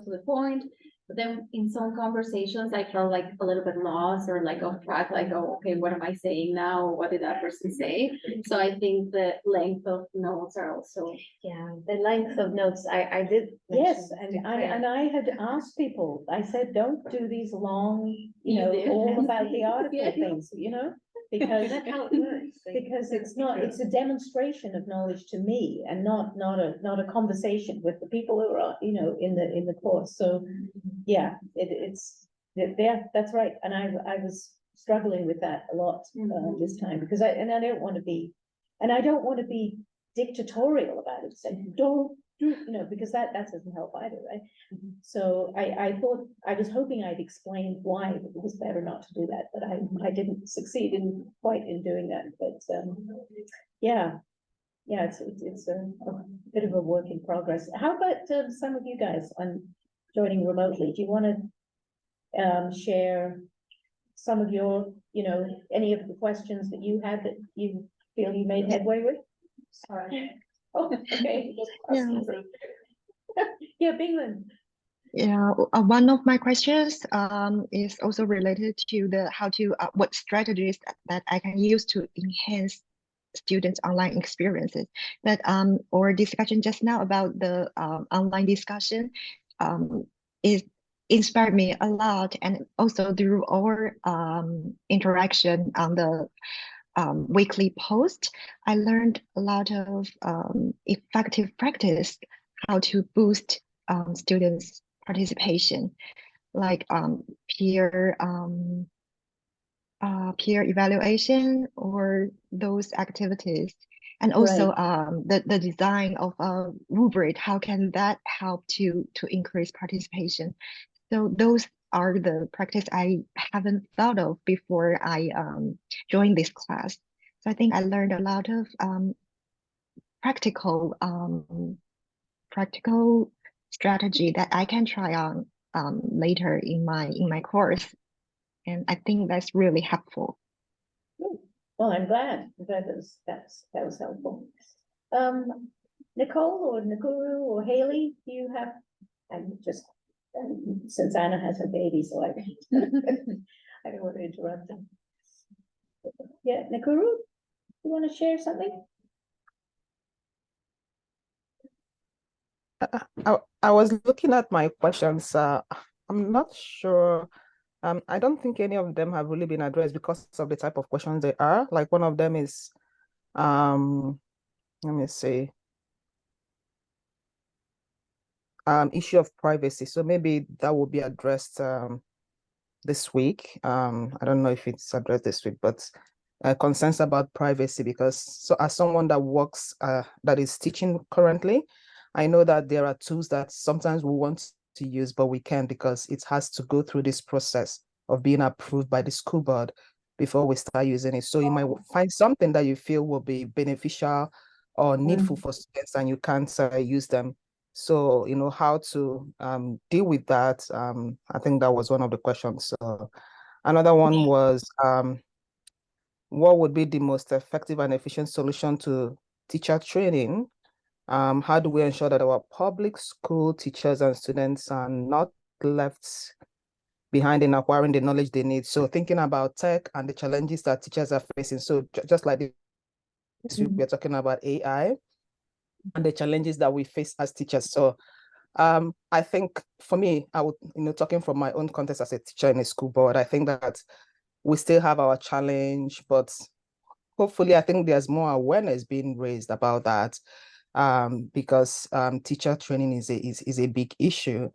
to the point. But then in some conversations, I felt like a little bit lost or like off track, like, oh, okay, what am I saying now? What did that person say? So I think the length of notes are also. Yeah, the length of notes, I did. Yes, and I had asked people, I said, don't do these long, all about the article things, because That's how it works. because it's a demonstration of knowledge to me and not a conversation with the people who are, in the course. So yeah, that's right. And I was struggling with that a lot this time because I don't want to be dictatorial about it, saying don't do, because that doesn't help either, right? So I thought, I was hoping I'd explained why it was better not to do that, but I didn't succeed quite in doing that. But yeah, it's a bit of a work in progress. How about some of you guys on joining remotely? Do you want to share some of your, any of the questions that you had that you feel you made headway with? Sorry. Oh, okay. Yeah. Yeah, Bingland. Yeah, one of my questions is also related to what strategies that I can use to enhance students' online experiences. But our discussion just now about the online discussion is inspired me a lot, and also through our interaction on the weekly post, I learned a lot of effective practice how to boost students' participation, like peer evaluation or those activities, and also the design of a rubric. How can that help to increase participation? So those are the practice I haven't thought of before I joined this class. So I think I learned a lot of practical strategy that I can try on later in my course, and I think that's really helpful. Well, I'm glad that was helpful. Nicole or Nakuru or Haley, do you have? I'm just. Since Anna has a baby, so I don't want to interrupt them. Yeah, Nakuru, you want to share something? I was looking at my questions. I'm not sure. I don't think any of them have really been addressed because of the type of questions they are. Like one of them is, let me see. Issue of privacy. So maybe that will be addressed this week. I don't know if it's addressed this week, but concerns about privacy, because so as someone that works, that is teaching currently, I know that there are tools that sometimes we want to use, but we can't because it has to go through this process of being approved by the school board before we start using it. So you might find something that you feel will be beneficial or needful for students and you can't use them. So, how to deal with that. I think that was one of the questions. So another one was, what would be the most effective and efficient solution to teacher training? How do we ensure that our public school teachers and students are not left behind in acquiring the knowledge they need? So thinking about tech and the challenges that teachers are facing. So just like this week, we're talking about AI and the challenges that we face as teachers. So I think for me, I would, talking from my own context as a teacher in a school board, I think that we still have our challenge, but hopefully I think there's more awareness being raised about that, because teacher training is a big issue,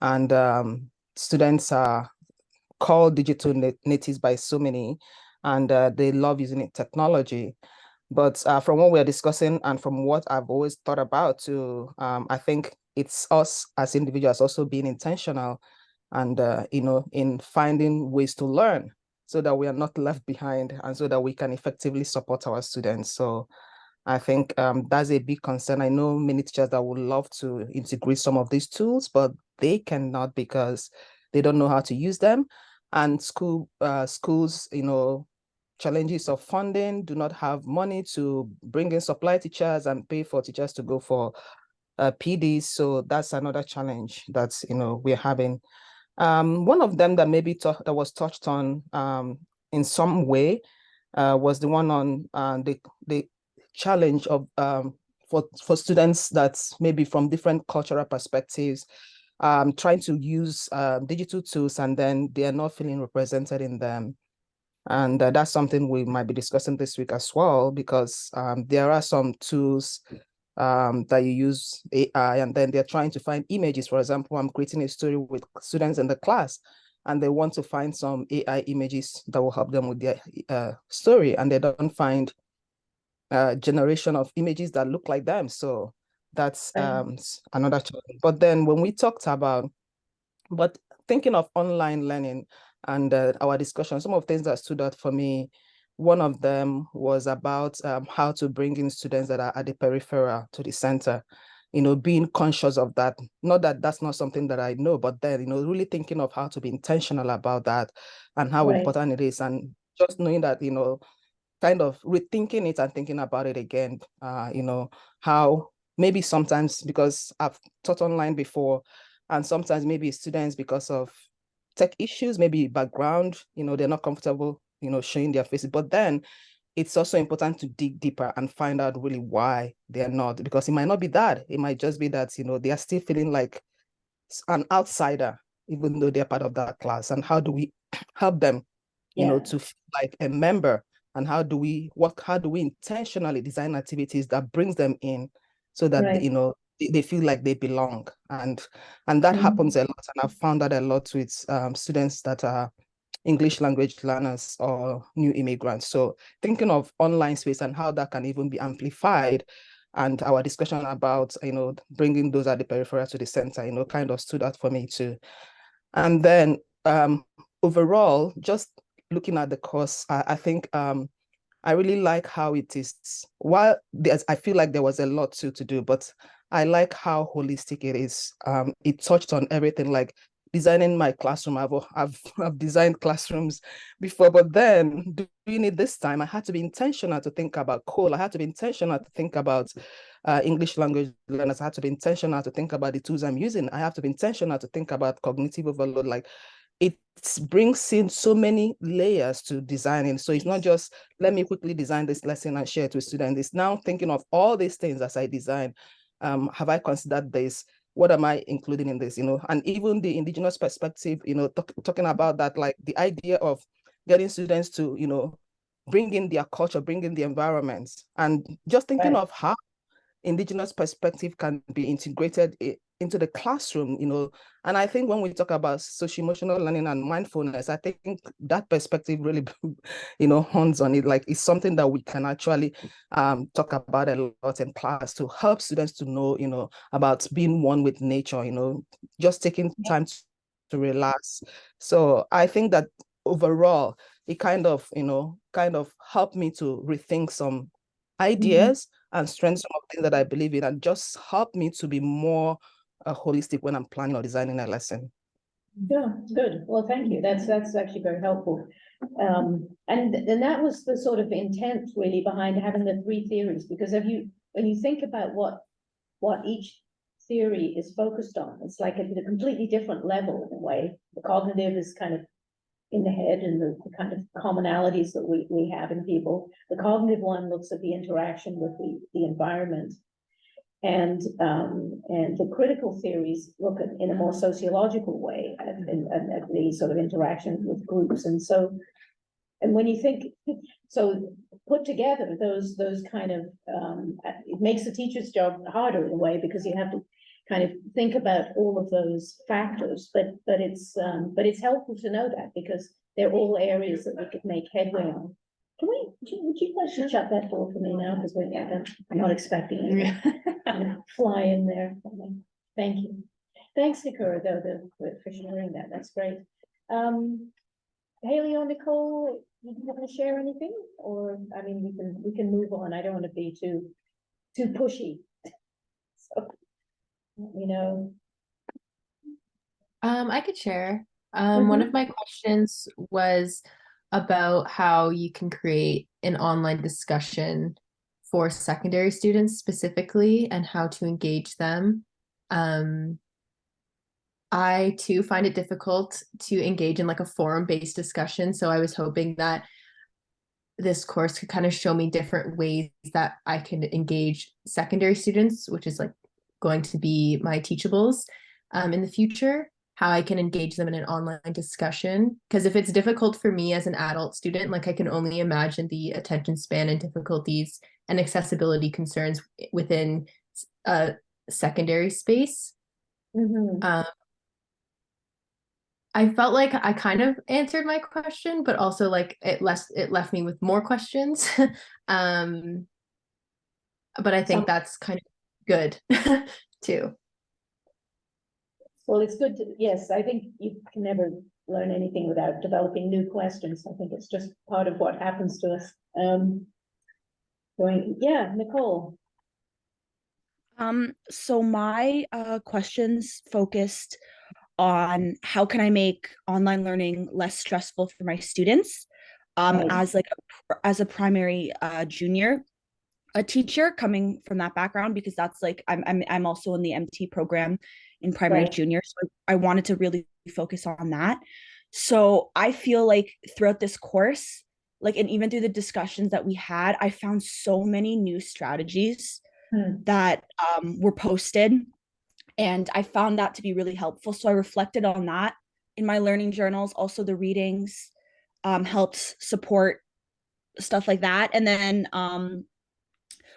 and students are called digital natives by so many, and they love using technology. But from what we're discussing and from what I've always thought about too, I think it's us as individuals also being intentional and, in finding ways to learn so that we are not left behind and so that we can effectively support our students. So I think that's a big concern. I know many teachers that would love to integrate some of these tools, but they cannot because they don't know how to use them. And schools, challenges of funding, do not have money to bring in supply teachers and pay for teachers to go for PDs. So that's another challenge that, we're having. One of them that maybe that was touched on in some way was the one on the challenge of for students that's maybe from different cultural perspectives, trying to use digital tools and then they are not feeling represented in them. And that's something we might be discussing this week as well, because there are some tools that you use AI and then they're trying to find images. For example, I'm creating a story with students in the class and they want to find some AI images that will help them with their story, and they don't find a generation of images that look like them. So that's another challenge. But then when we talked about, but thinking of online learning and our discussion, some of the things that stood out for me, one of them was about how to bring in students that are at the peripheral to the center, being conscious of that. Not that that's not something that I know, but then, really thinking of how to be intentional about that and how important it is. And just knowing that, kind of rethinking it and thinking about it again, how maybe sometimes, because I've taught online before, and sometimes maybe students, because of tech issues, maybe background, they're not comfortable, showing their faces. But then it's also important to dig deeper and find out really why they're not, because it might not be that. It might just be that, they are still feeling like an outsider, even though they're part of that class. And how do we help them, to feel like a member? And how do we intentionally design activities that brings them in so that, they feel like they belong? And that happens a lot. And I've found that a lot with students that are English language learners or new immigrants. So thinking of online space and how that can even be amplified, and our discussion about, bringing those at the peripheral to the center, kind of stood out for me too. And then overall, just looking at the course, I think I really like how it is. While I feel like there was a lot to do, but I like how holistic it is. It touched on everything, like designing my classroom. I've designed classrooms before, but then doing it this time, I had to be intentional to think about code. I had to be intentional to think about English language learners. I had to be intentional to think about the tools I'm using. I have to be intentional to think about cognitive overload. Like, it brings in so many layers to designing. So it's not just, let me quickly design this lesson and share it with students. It's now thinking of all these things as I design. Have I considered this? What am I including in this? And even the indigenous perspective, talking about that, like the idea of getting students to, bring in their culture, bring in the environments, and just thinking of how indigenous perspective can be integrated into the classroom, and I think when we talk about social emotional learning and mindfulness, I think that perspective really, hones on it. Like, it's something that we can actually talk about a lot in class to help students to know, about being one with nature, just taking time to relax. So I think that overall, it kind of helped me to rethink some ideas and strengthen some of things that I believe in, and just help me to be more holistic when I'm planning or designing a lesson. Yeah, good. Well, thank you. That's actually very helpful. And that was the sort of intent really behind having the 3 theories, because when you think about what each theory is focused on, it's like at a completely different level in a way. The cognitive is kind of in the head and the kind of commonalities that we have in people. The cognitive one looks at the interaction with the environment. And the critical theories look at in a more sociological way at the sort of interaction with groups. And so, and when you think, so put together those kind of, it makes the teacher's job harder in a way, because you have to kind of think about all of those factors, but it's helpful to know that, because they're all areas that we could make headway on. Would you guys shut that door for me now, because I'm not expecting it. Fly in there. Thank you. Thanks, Nikura, though, for sharing that. That's great. Haley or Nicole, you want to share anything? Or, I mean, we can move on. I don't want to be too pushy. So, I could share. One of my questions was about how you can create an online discussion for secondary students specifically and how to engage them. I too find it difficult to engage in like a forum-based discussion. So I was hoping that this course could kind of show me different ways that I can engage secondary students, which is like going to be my teachables in the future, how I can engage them in an online discussion. Because if it's difficult for me as an adult student, like I can only imagine the attention span and difficulties and accessibility concerns within a secondary space. Mhm. I felt like I kind of answered my question, but also like it left me with more questions. But I think that's kind of good too. Well, it's good to, yes, I think you can never learn anything without developing new questions. I think it's just part of what happens to us. Yeah, Nicole. So my questions focused on how can I make online learning less stressful for my students, Right. as a primary junior a teacher coming from that background, because that's like I'm also in the MT program in primary Right. junior, so I wanted to really focus on that. So I feel like throughout this course, like, and even through the discussions that we had, I found so many new strategies that were posted, and I found that to be really helpful. So I reflected on that in my learning journals. Also, the readings helped support stuff like that. And then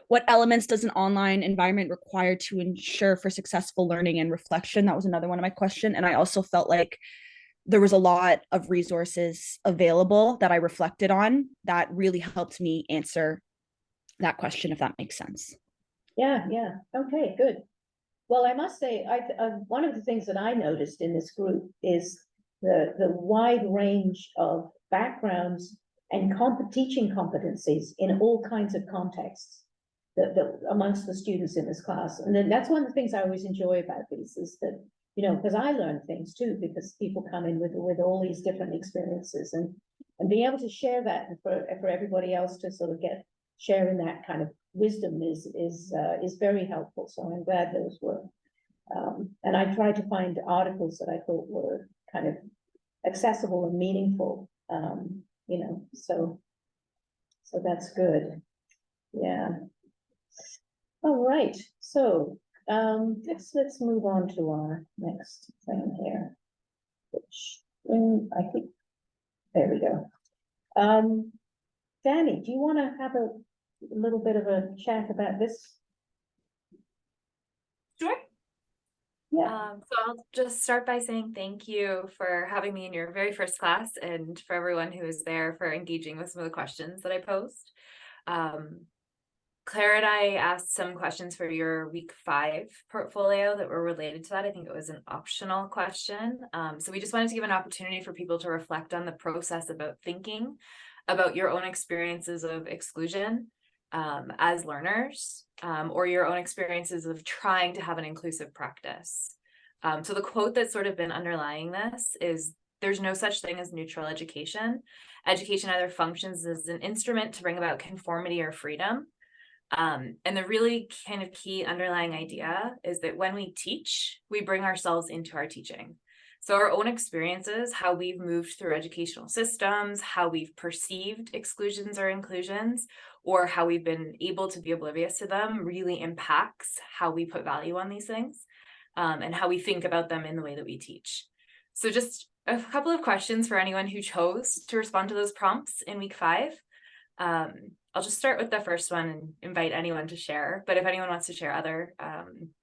what elements does an online environment require to ensure for successful learning and reflection? That was another one of my questions. And I also felt like there was a lot of resources available that I reflected on that really helped me answer that question, if that makes sense. Yeah, yeah. Okay, good. Well, I must say, one of the things that I noticed in this group is the wide range of backgrounds and teaching competencies in all kinds of contexts that amongst the students in this class. And then that's one of the things I always enjoy about these is that, you know, because I learn things too, because people come in with all these different experiences, and being able to share that for everybody else to sort of share in that kind of wisdom is very helpful. So I'm glad those were. And I tried to find articles that I thought were kind of accessible and meaningful. You know, so that's good. Yeah. All right. So let's move on to our next thing here, which I think there we go. Danny, do you want to have a little bit of a chat about this? Sure. Yeah. So I'll just start by saying thank you for having me in your very first class, and for everyone who is there for engaging with some of the questions that I posed. Claire and I asked some questions for your week 5 portfolio that were related to that. I think it was an optional question. So we just wanted to give an opportunity for people to reflect on the process about thinking about your own experiences of exclusion as learners, or your own experiences of trying to have an inclusive practice. So the quote that's sort of been underlying this is, "There's no such thing as neutral education. Education either functions as an instrument to bring about conformity or freedom." And the really kind of key underlying idea is that when we teach, we bring ourselves into our teaching. So our own experiences, how we've moved through educational systems, how we've perceived exclusions or inclusions, or how we've been able to be oblivious to them, really impacts how we put value on these things, and how we think about them in the way that we teach. So just a couple of questions for anyone who chose to respond to those prompts in week 5. I'll just start with the first one and invite anyone to share, but if anyone wants to share other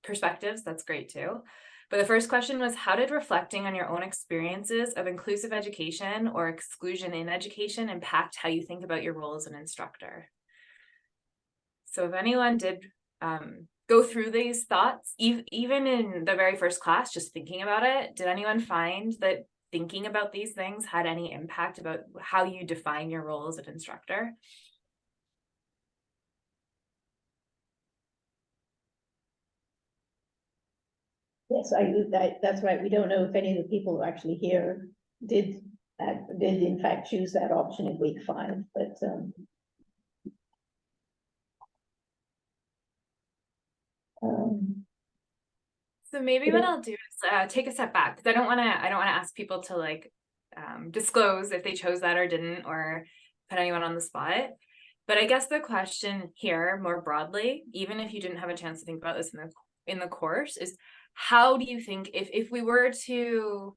perspectives, that's great too. But the first question was, how did reflecting on your own experiences of inclusive education or exclusion in education impact how you think about your role as an instructor? So if anyone did go through these thoughts, even in the very first class, just thinking about it, did anyone find that thinking about these things had any impact about how you define your role as an instructor? Yes, that's right. We don't know if any of the people who are actually here did in fact choose that option in week 5, but So maybe what I'll do is take a step back, because I don't want to ask people to like disclose if they chose that or didn't, or put anyone on the spot. But I guess the question here more broadly, even if you didn't have a chance to think about this in the course, is how do you think if we were to,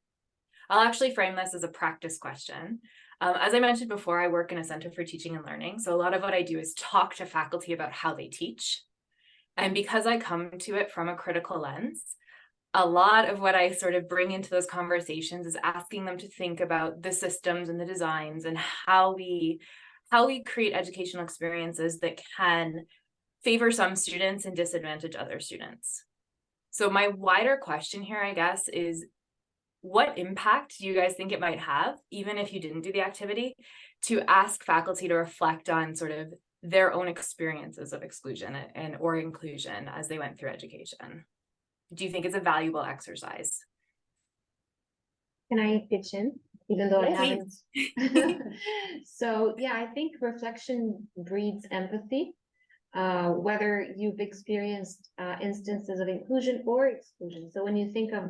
I'll actually frame this as a practice question. As I mentioned before, I work in a center for teaching and learning. So a lot of what I do is talk to faculty about how they teach. And because I come to it from a critical lens, a lot of what I sort of bring into those conversations is asking them to think about the systems and the designs and how we create educational experiences that can favor some students and disadvantage other students. So my wider question here, I guess, is what impact do you guys think it might have, even if you didn't do the activity, to ask faculty to reflect on sort of their own experiences of exclusion and or inclusion as they went through education? Do you think it's a valuable exercise? Can I pitch in, even though I Yes, haven't? So yeah, I think reflection breeds empathy. Whether you've experienced instances of inclusion or exclusion. So when you think of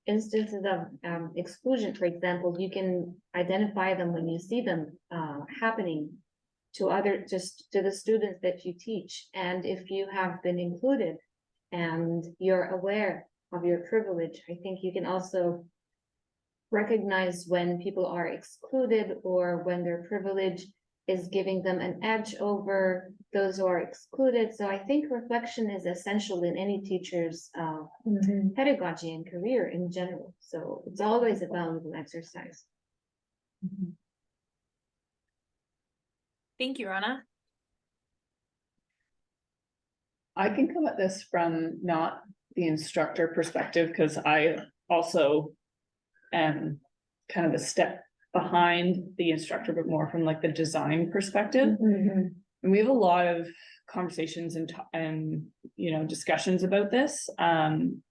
instances of exclusion, for example, you can identify them when you see them happening to the students that you teach. And if you have been included and you're aware of your privilege, I think you can also recognize when people are excluded or when their privilege is giving them an edge over those who are excluded. So I think reflection is essential in any teacher's pedagogy and career in general. So it's always a valuable exercise. Thank you, Rana. I can come at this from not the instructor perspective, because I also am kind of a step behind the instructor, but more from like the design perspective. And we have a lot of conversations and you know, discussions about this. And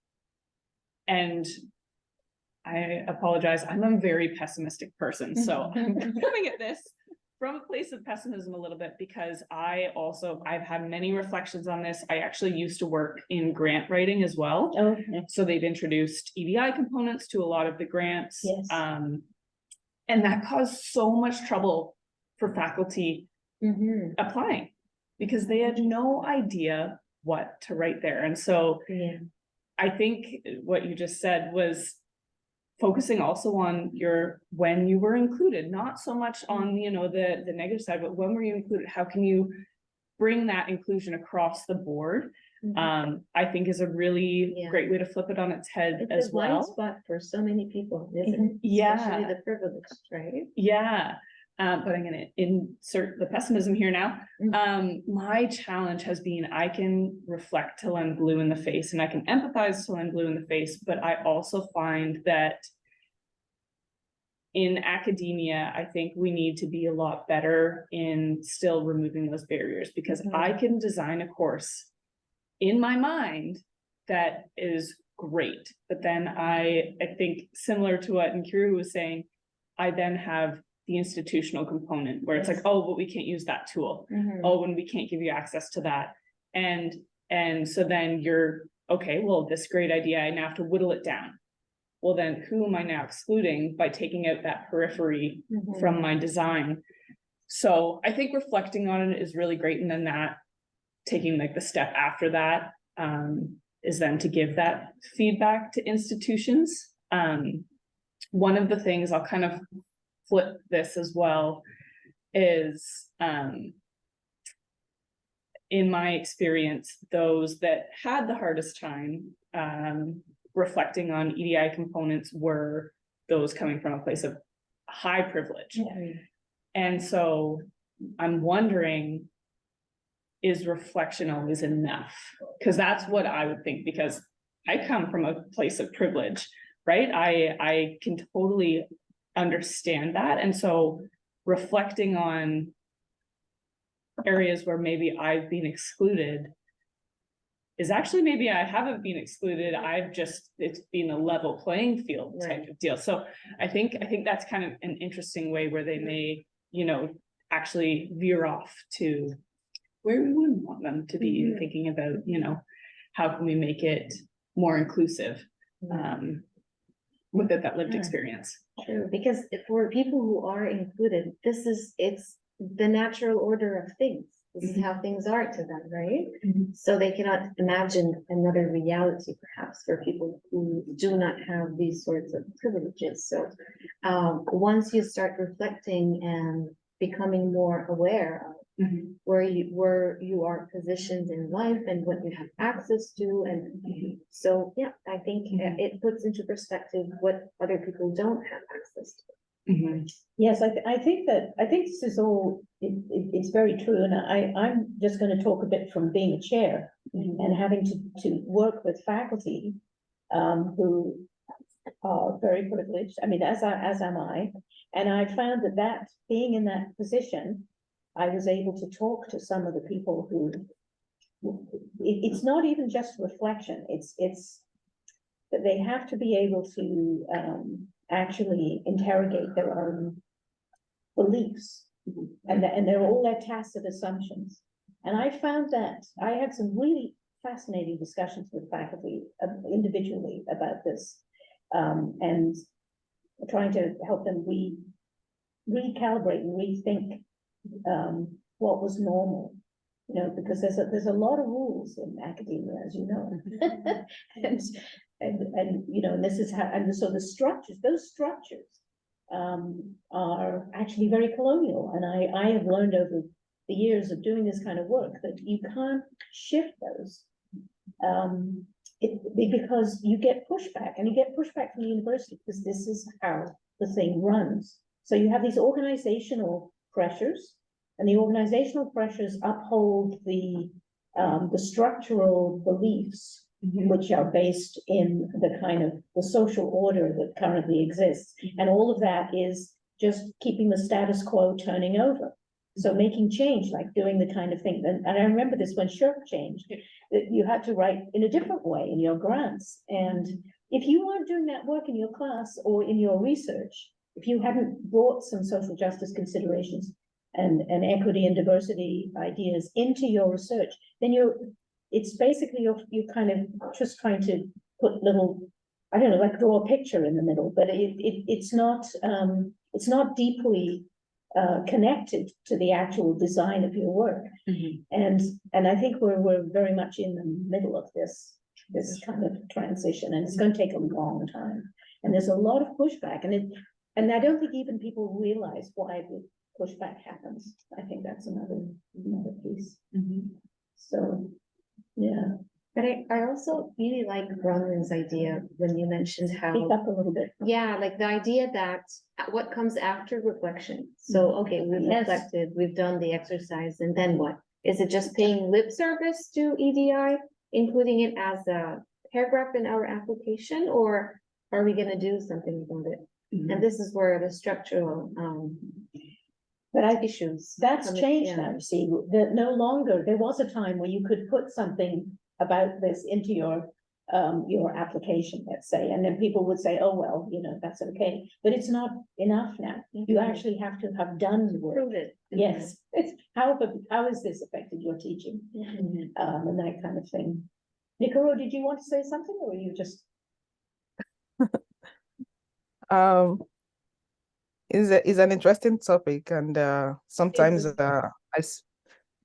I apologize, I'm a very pessimistic person, so I'm coming at this from a place of pessimism a little bit, because I've had many reflections on this. I actually used to work in grant writing as well. So they've introduced EDI components to a lot of the grants. Yes. And that caused so much trouble for faculty applying, because they had no idea what to write there. And so I think what you just said was focusing also on when you were included, not so much on, you know, the negative side, but when were you included? How can you bring that inclusion across the board? I think is a really great way to flip it on its head as well. It's a blind spot for so many people, isn't it? Yeah. Especially the privileged, right? Yeah. But I'm going to insert the pessimism here now. My challenge has been, I can reflect till I'm blue in the face and I can empathize till I'm blue in the face, but I also find that in academia, I think we need to be a lot better in still removing those barriers, because I can design a course in my mind that is great. But then I think similar to what Nkiru was saying, I then have the institutional component where it's like, oh, but we can't use that tool. Oh, and we can't give you access to that. And so then you're, okay, well, this great idea, I now have to whittle it down. Well, then who am I now excluding by taking out that periphery from my design? So I think reflecting on it is really great. And then that taking like the step after that is then to give that feedback to institutions. One of the things I'll kind of flip this as well is in my experience, those that had the hardest time reflecting on EDI components were those coming from a place of high privilege. And so I'm wondering, is reflection always enough? Because that's what I would think, because I come from a place of privilege, right? I can totally understand that. And so reflecting on areas where maybe I've been excluded is actually, maybe I haven't been excluded. It's been a level playing field type of deal. So I think that's kind of an interesting way where they may, you know, actually veer off to where we wouldn't want them to be thinking about, you know, how can we make it more inclusive, with that lived experience. True, because for people who are included, it's the natural order of things. This is how things are to them, right? So they cannot imagine another reality, perhaps, for people who do not have these sorts of privileges. So, once you start reflecting and becoming more aware of where you are positioned in life and what you have access to, and so yeah, I think it puts into perspective what other people don't have access to. Yes, I think this is all, it's very true, and I'm just gonna talk a bit from being a chair and having to work with faculty who are very privileged, I mean, as am I, and I found that being in that position, I was able to talk to some of the people who, it's not even just reflection, it's that they have to be able to actually interrogate their own beliefs, and they're all their tacit assumptions. And I found that I had some really fascinating discussions with faculty individually about this, and trying to help them recalibrate and rethink what was normal, because there's a lot of rules in academia, as you know, and this is how, and so those structures are actually very colonial, and I have learned over the years of doing this kind of work that you can't shift those, because you get pushback, and you get pushback from the university because this is how the thing runs. So you have these organizational pressures, and the organizational pressures uphold the structural beliefs, which are based in the kind of the social order that currently exists. And all of that is just keeping the status quo turning over. So making change, like doing the kind of thing, and I remember this when SHRP changed, that you had to write in a different way in your grants. And if you weren't doing that work in your class or in your research, if you hadn't brought some social justice considerations and equity and diversity ideas into your research, then it's basically you're kind of just trying to put little, I don't know, like draw a picture in the middle, but it's not deeply connected to the actual design of your work. And I think we're very much in the middle of this kind of transition, and it's going to take a long time. And there's a lot of pushback, and I don't think even people realize why the pushback happens. I think that's another piece. So, yeah. But I also really like Bronwyn's idea when you mentioned how, Speak up a little bit. yeah, like the idea that what comes after reflection. So, okay, we've Yes. reflected, we've done the exercise, and then what? Is it just paying lip service to EDI, including it as a paragraph in our application, or are we gonna do something about it? And this is where the structural But issues. that's come in, changed yeah. now, you see, that no longer, there was a time where you could put something about this into your application, let's say, and then people would say, oh, well, that's okay, but it's not enough now. You actually have to have done the work. Prove it. Yes, it's how has this affected your teaching? And that kind of thing. Nikoro, did you want to say something, or you just? Is an interesting topic, and sometimes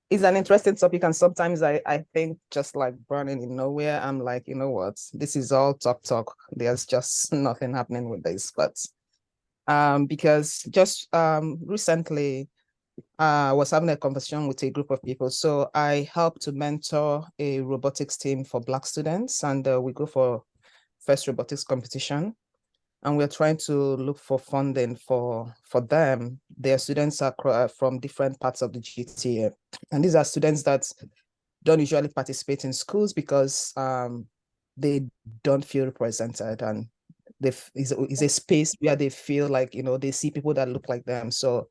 it's an interesting topic, and sometimes I think, just like burning in nowhere, I'm like, you know what, this is all talk. There's just nothing happening with this. But because just recently I was having a conversation with a group of people. So I helped to mentor a robotics team for Black students, and we go for first robotics competition. And we're trying to look for funding for them. Their students are from different parts of the GTA. And these are students that don't usually participate in schools because they don't feel represented. And it's a space where they feel like, they see people that look like them. So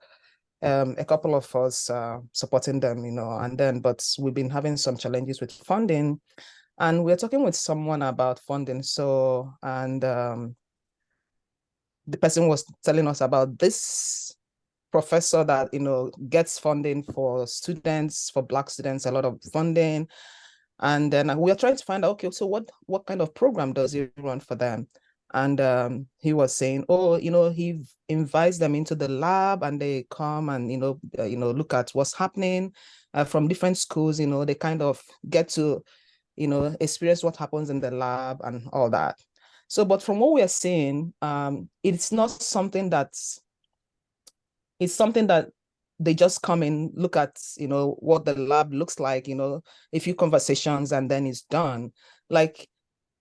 a couple of us supporting them, but we've been having some challenges with funding. And we're talking with someone about funding. So, and the person was telling us about this professor that, gets funding for students, for Black students, a lot of funding. And then we are trying to find out, okay, so what kind of program does he run for them? And he was saying, oh, he invites them into the lab and they come and, look at what's happening from different schools, they kind of get to, experience what happens in the lab and all that. So, but from what we are seeing, it's not something it's something that they just come in, look at, what the lab looks like, a few conversations and then it's done. Like,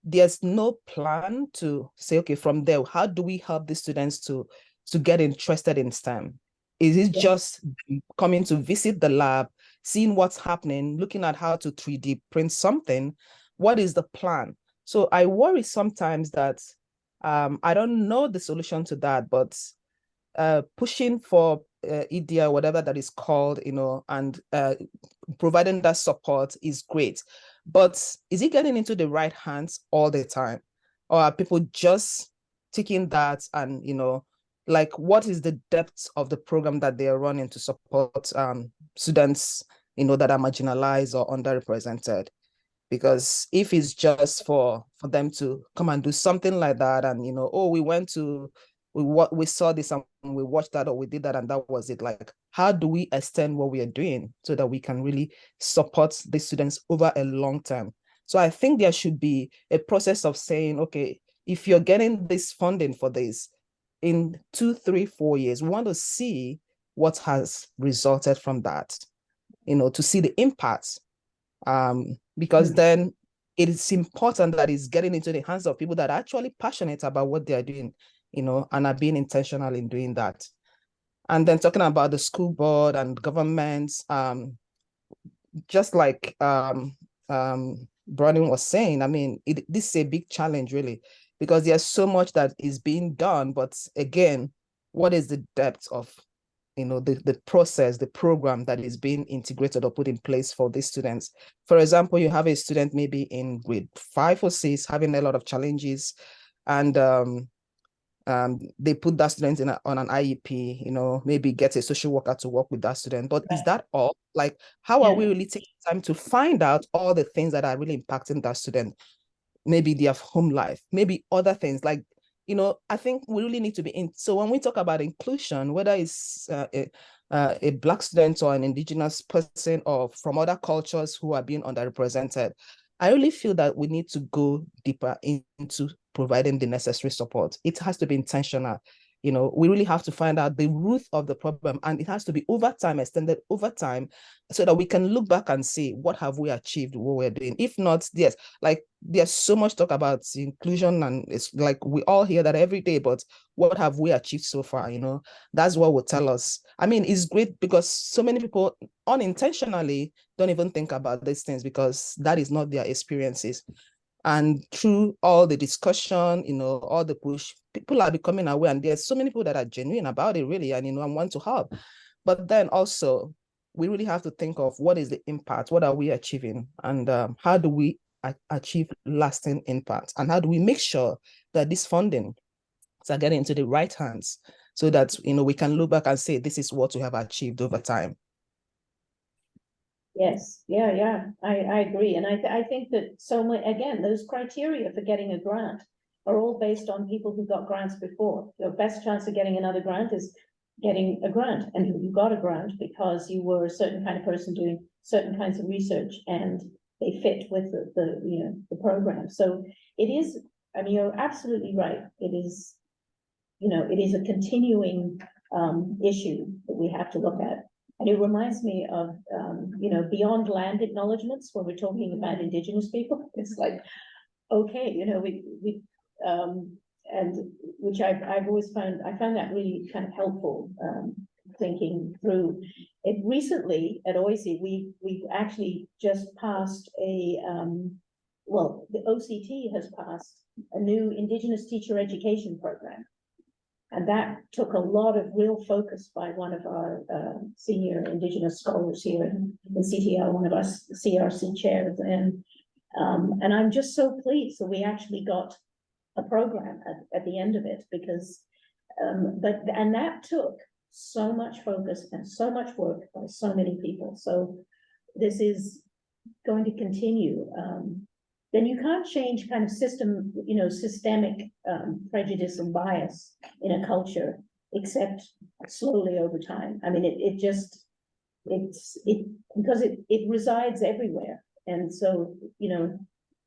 there's no plan to say, okay, from there, how do we help the students to get interested in STEM? Is it just coming to visit the lab, seeing what's happening, looking at how to 3D print something? What is the plan? So I worry sometimes that I don't know the solution to that, but pushing for EDI, whatever that is called, and providing that support is great. But is it getting into the right hands all the time? Or are people just taking that and, like, what is the depth of the program that they are running to support students, that are marginalized or underrepresented? Because if it's just for them to come and do something like that and, oh, we saw this and we watched that or we did that and that was it, like, how do we extend what we are doing so that we can really support the students over a long term? So I think there should be a process of saying, okay, if you're getting this funding for this, in 2, 3, 4 years, we want to see what has resulted from that, to see the impact. Because then it is important that it's getting into the hands of people that are actually passionate about what they are doing, and are being intentional in doing that. And then talking about the school board and governments, just like Bronwyn was saying, I mean, this is a big challenge, really, because there's so much that is being done. But again, what is the depth of the process, the program that is being integrated or put in place for these students? For example, you have a student maybe in grade 5 or 6 having a lot of challenges, and they put that student on an IEP, maybe get a social worker to work with that student. But is that all? Like, how are we really taking time to find out all the things that are really impacting that student? Maybe their home life, maybe other things, like, I think we really need to be in. So when we talk about inclusion, whether it's a Black student or an Indigenous person or from other cultures who are being underrepresented, I really feel that we need to go deeper into providing the necessary support. It has to be intentional. We really have to find out the root of the problem, and it has to be over time, extended over time, so that we can look back and see what have we achieved, what we're doing. If not, yes, like, there's so much talk about inclusion, and it's like we all hear that every day, but what have we achieved so far? That's what will tell us. I mean, it's great because so many people unintentionally don't even think about these things because that is not their experiences. And through all the discussion, all the push, people are becoming aware, and there's so many people that are genuine about it, really, and, and want to help. But then also, we really have to think of what is the impact, what are we achieving, and how do we achieve lasting impact, and how do we make sure that this funding are getting into the right hands so that, we can look back and say, this is what we have achieved over time. Yes, yeah, I agree. And I think that again, those criteria for getting a grant are all based on people who got grants before. Your best chance of getting another grant is getting a grant, and you got a grant because you were a certain kind of person doing certain kinds of research and they fit with the program. So it is, I mean, you're absolutely right. It is, it is a continuing issue that we have to look at. And it reminds me of, beyond land acknowledgements, when we're talking about Indigenous people, it's like, okay, and which I've always found, I found that really kind of helpful, thinking through it. Recently at OISE, we've actually just passed well, the OCT has passed a new Indigenous teacher education program. And that took a lot of real focus by one of our senior Indigenous scholars here in CTL, one of our CRC chairs. And I'm just so pleased that we actually got a program at the end of it, because, and that took so much focus and so much work by so many people. So this is, going to continue, then you can't change kind of systemic prejudice and bias in a culture, except slowly over time. I mean, because it resides everywhere. And so,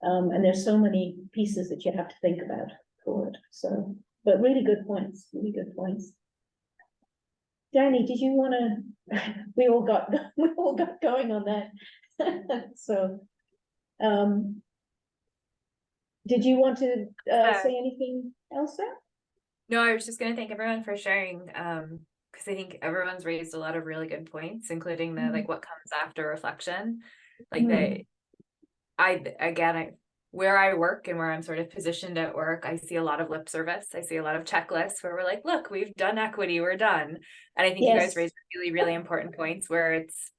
and there's so many pieces that you have to think about for it. So, but really good points, really good points. Danny, did you want to, we all got going on that. So, did you want to say anything else there? No, I was just going to thank everyone for sharing, because I think everyone's raised a lot of really good points, including the like what comes after reflection. Like where I work and where I'm sort of positioned at work, I see a lot of lip service. I see a lot of checklists where we're like, look, we've done equity, we're done. And I think you guys raised really, really important points where it's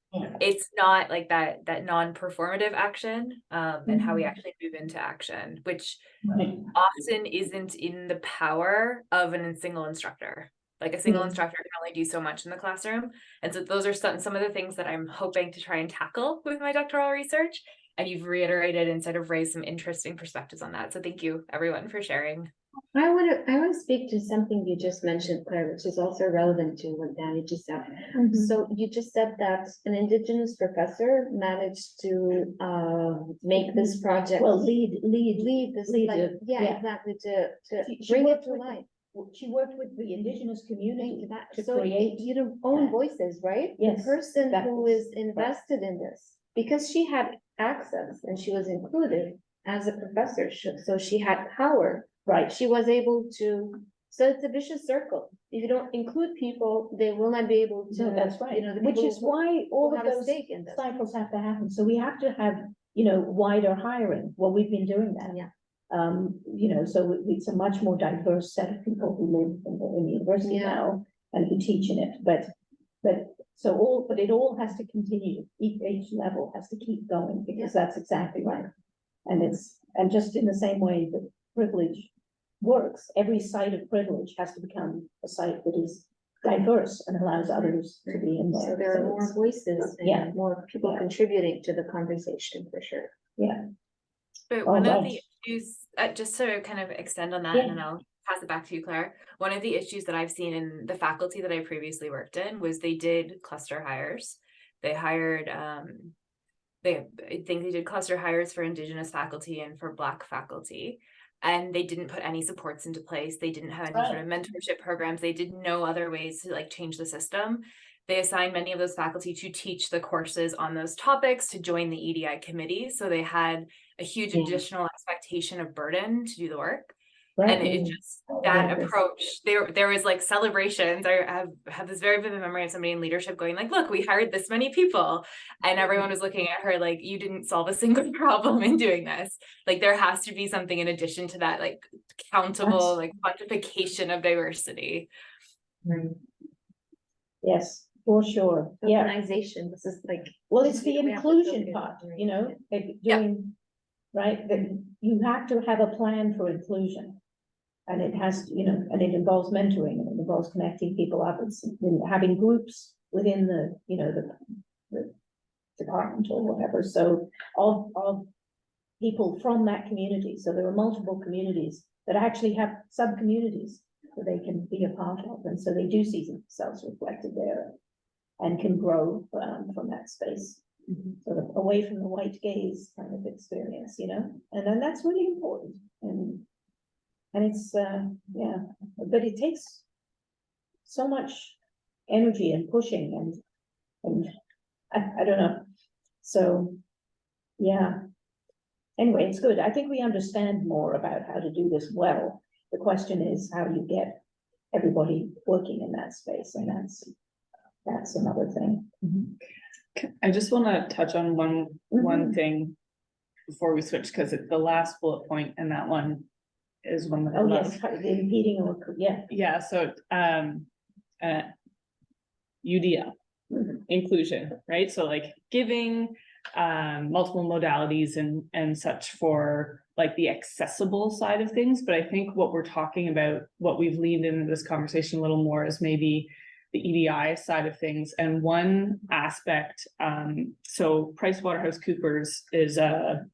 not like that non-performative action, and how we actually move into action, which often isn't in the power of a single instructor. Like a single instructor can only do so much in the classroom. And so those are some of the things that I'm hoping to try and tackle with my doctoral research. And you've reiterated and sort of raised some interesting perspectives on that. So thank you everyone for sharing. I want to speak to something you just mentioned, Claire, which is also relevant to what Danny just said. So you just said that an Indigenous professor managed to make this project. Well, lead this, exactly, to she bring it to life. She worked with the Indigenous community to so create own voices, right? Yes, the person who was is invested in this, because she had access and she was included as a professor, so she had power. Right, she was able to, so it's a vicious circle. If you don't include people, they will not be able to. No, that's right. Which is why all of those cycles have to happen. So we have to have, wider hiring. Well, we've been doing that. Yeah. So it's a much more diverse set of people who live in the university now and who teach in it. But it all has to continue. Each level has to keep going, because that's exactly right. And just in the same way that privilege works, every site of privilege has to become a site that is diverse and allows others to be in there. So there are more voices and more people contributing to the conversation, for sure. Yeah. But one of the issues, just to kind of extend on that, and then I'll pass it back to you, Claire. One of the issues that I've seen in the faculty that I previously worked in was they did cluster hires. They hired, I think they did cluster hires for Indigenous faculty and for Black faculty. And they didn't put any supports into place. They didn't have any sort of mentorship programs. They did no other ways to like change the system. They assigned many of those faculty to teach the courses on those topics, to join the EDI committee. So they had a huge additional expectation of burden to do the work. And it just, that approach, there was like celebrations. I have this very vivid memory of somebody in leadership going like, look, we hired this many people. And everyone was looking at her like, you didn't solve a single problem in doing this. Like there has to be something in addition to that, like countable, like quantification of diversity. Yes, for sure. Organization, this is like. Well, it's the inclusion part, right? That you have to have a plan for inclusion. And it has, and it involves mentoring, and it involves connecting people up. It's having groups within the department or whatever. So of people from that community. So there are multiple communities that actually have sub-communities that they can be a part of. And so they do see themselves reflected there and can grow from that space, sort of away from the white gaze kind of experience, and then that's really important. And it's, but it takes so much energy and pushing and I don't know. So, anyway, it's good. I think we understand more about how to do this well. The question is how you get everybody working in that space. And that's another thing. I just want to touch on one thing before we switch, because it's the last bullet point, and that one is one that I love. Yes, the impeding or So UDL inclusion, right? So like giving multiple modalities and such for like the accessible side of things. But I think what we're talking about, what we've leaned into this conversation a little more, is maybe the EDI side of things. And one aspect, so PricewaterhouseCoopers is a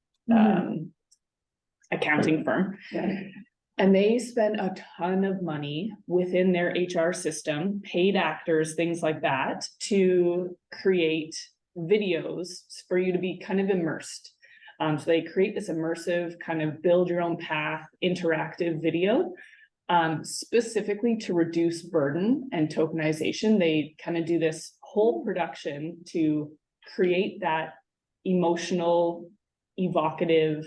accounting firm. And they spend a ton of money within their HR system, paid actors, things like that, to create videos for you to be kind of immersed. So they create this immersive kind of build your own path interactive video, specifically to reduce burden and tokenization. They kind of do this whole production to create that emotional, evocative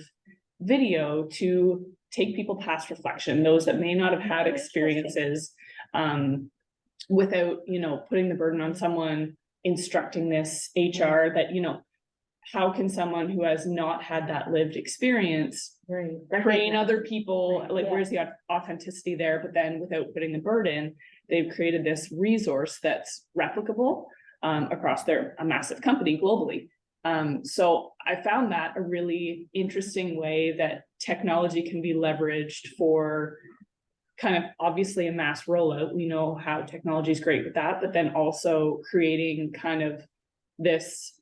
video to take people past reflection, those that may not have had experiences, without, you know, putting the burden on someone instructing this HR that, you know, how can someone who has not had that lived experience train other people, like where's the authenticity there, but then without putting the burden, they've created this resource that's replicable across a massive company globally. So I found that a really interesting way that technology can be leveraged for kind of obviously a mass rollout. We know how technology is great with that, but then also creating kind of this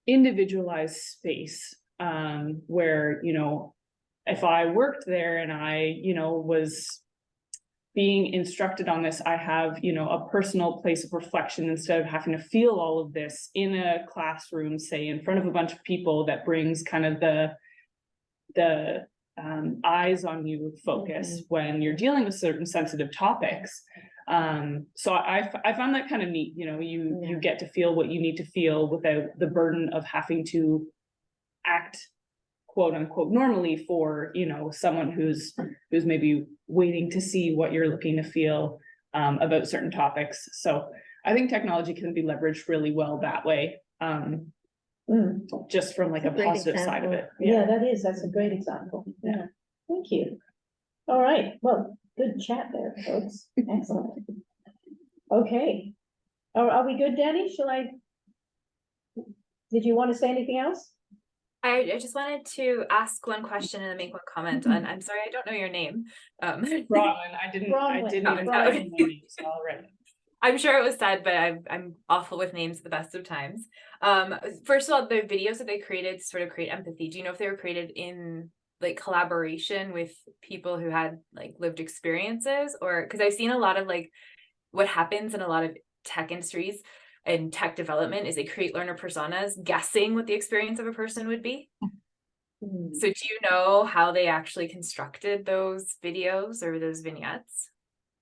individualized space where, you know, if I worked there and I, you know, was being instructed on this, I have, you know, a personal place of reflection instead of having to feel all of this in a classroom, say in front of a bunch of people, that brings kind of the eyes on you focus when you're dealing with certain sensitive topics. So I found that kind of neat, you know, you get to feel what you need to feel without the burden of having to act quote unquote normally for, you know, someone who's maybe waiting to see what you're looking to feel about certain topics. So I think technology can be leveraged really well that way. Just from like a positive side of it. Yeah, that's a great example. Yeah. Thank you. All right, well, good chat there, folks. Excellent. Okay. Are we good, Danny? Did you want to say anything else? I just wanted to ask one question and then make one comment on, I'm sorry, I don't know your name. Bronwyn, I didn't even know your name, so all right. I'm sure it was said, but I'm awful with names at the best of times. First of all, the videos that they created to sort of create empathy, do you know if they were created in like collaboration with people who had like lived experiences, or because I've seen a lot of like what happens in a lot of tech industries and tech development is they create learner personas guessing what the experience of a person would be. So do you know how they actually constructed those videos or those vignettes?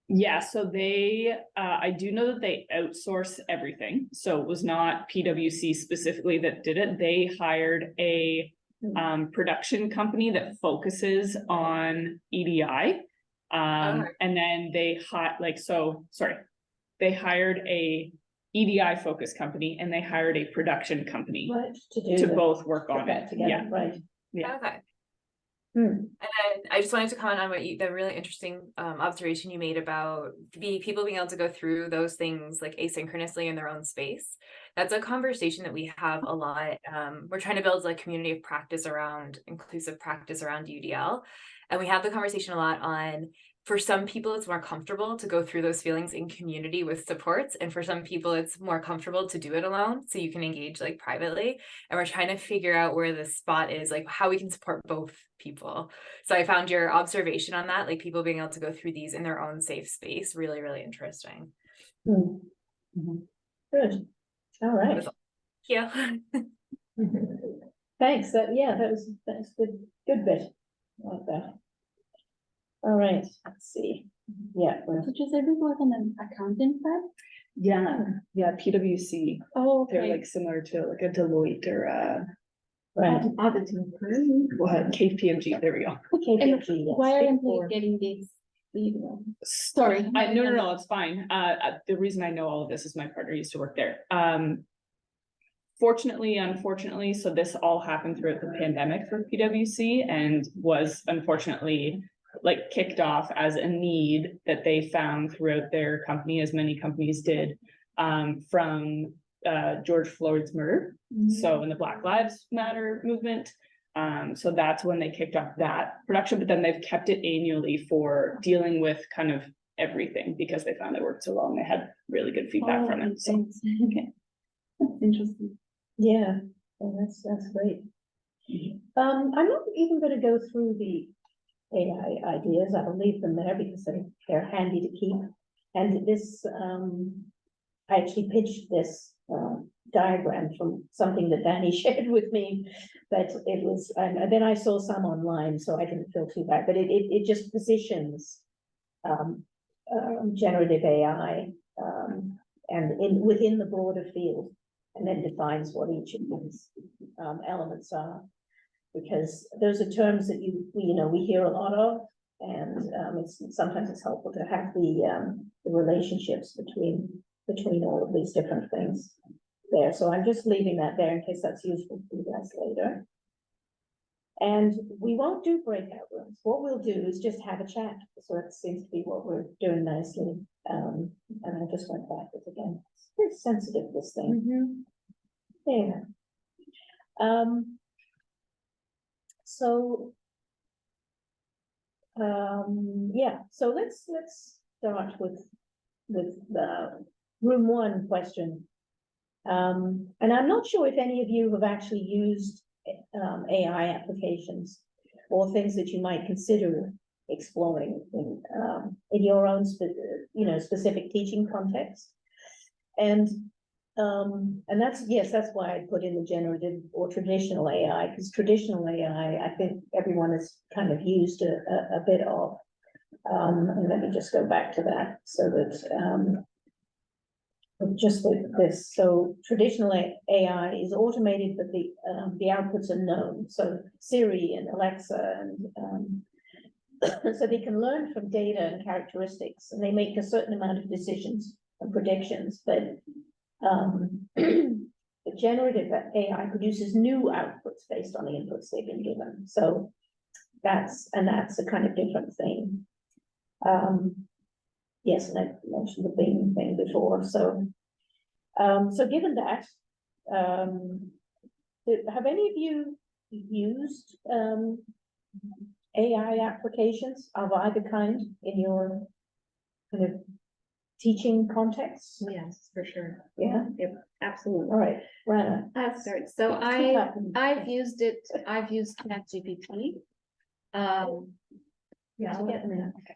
Yeah, so they, I do know that they outsource everything. So it was not PwC specifically that did it. They hired a production company that focuses on EDI. And then they they hired a EDI focused company and they hired a production company to both work on it together. Yeah. Right. Yeah. Okay. And then I just wanted to comment on the really interesting observation you made about people being able to go through those things like asynchronously in their own space. That's a conversation that we have a lot. We're trying to build like community of practice around inclusive practice around UDL. And we have the conversation a lot on, for some people, it's more comfortable to go through those feelings in community with supports. And for some people, it's more comfortable to do it alone. So you can engage like privately. And we're trying to figure out where the spot is, like how we can support both people. So I found your observation on that, like people being able to go through these in their own safe space, really, really interesting. Good. All right. Yeah. Thanks. That's good bit. I like that. All right, let's see. Yeah. Did you say this was an accounting firm? Yeah, PwC. Oh, They're like similar to like a Deloitte or Right. Auditing firm. what, KPMG, there we go. KPMG, yes. Why are Big employees Four. getting this video? Sorry, no, it's fine. The reason I know all of this is my partner used to work there. Fortunately, unfortunately, so this all happened throughout the pandemic for PwC and was unfortunately like kicked off as a need that they found throughout their company, as many companies did, from George Floyd's murder. So in the Black Lives Matter movement. So that's when they kicked off that production, but then they've kept it annually for dealing with kind of everything because they found it worked so well and they had really good feedback from it. So, Okay. That's interesting. Yeah, well, that's great. I'm not even gonna go through the AI ideas. I will leave them there because they're handy to keep. And this, I actually pitched this diagram from something that Danny shared with me, but it was, and then I saw some online, so I didn't feel too bad, but it just positions generative AI and within the broader field, and then defines what each of these elements are. Because those are terms that we hear a lot of, and sometimes it's helpful to have the relationships between all of these different things there. So I'm just leaving that there in case that's useful for you guys later. And we won't do breakout rooms. What we'll do is just have a chat. So that seems to be what we're doing nicely. And I just went backwards again. It's very sensitive, this thing. There. So yeah, so let's start with the room one question. And I'm not sure if any of you have actually used AI applications or things that you might consider exploring in your own specific teaching context. And that's, yes, that's why I put in the generative or traditional AI, because traditional AI, I think everyone has kind of used a bit of. And let me just go back to that so that just this. So traditional AI is automated, but the outputs are known. So Siri and Alexa and so they can learn from data and characteristics, and they make a certain amount of decisions and predictions, but the generative AI produces new outputs based on the inputs they've been given. So that's a kind of different thing. Yes, and I mentioned the Bing thing before. So, so given that, have any of you used AI applications of either kind in your kind of teaching context? Yes, for sure. Yeah. Yep, absolutely. All right, Rana. I'll start. So I've used it. I've used ChatGPT. Yeah, I'll get there. Okay.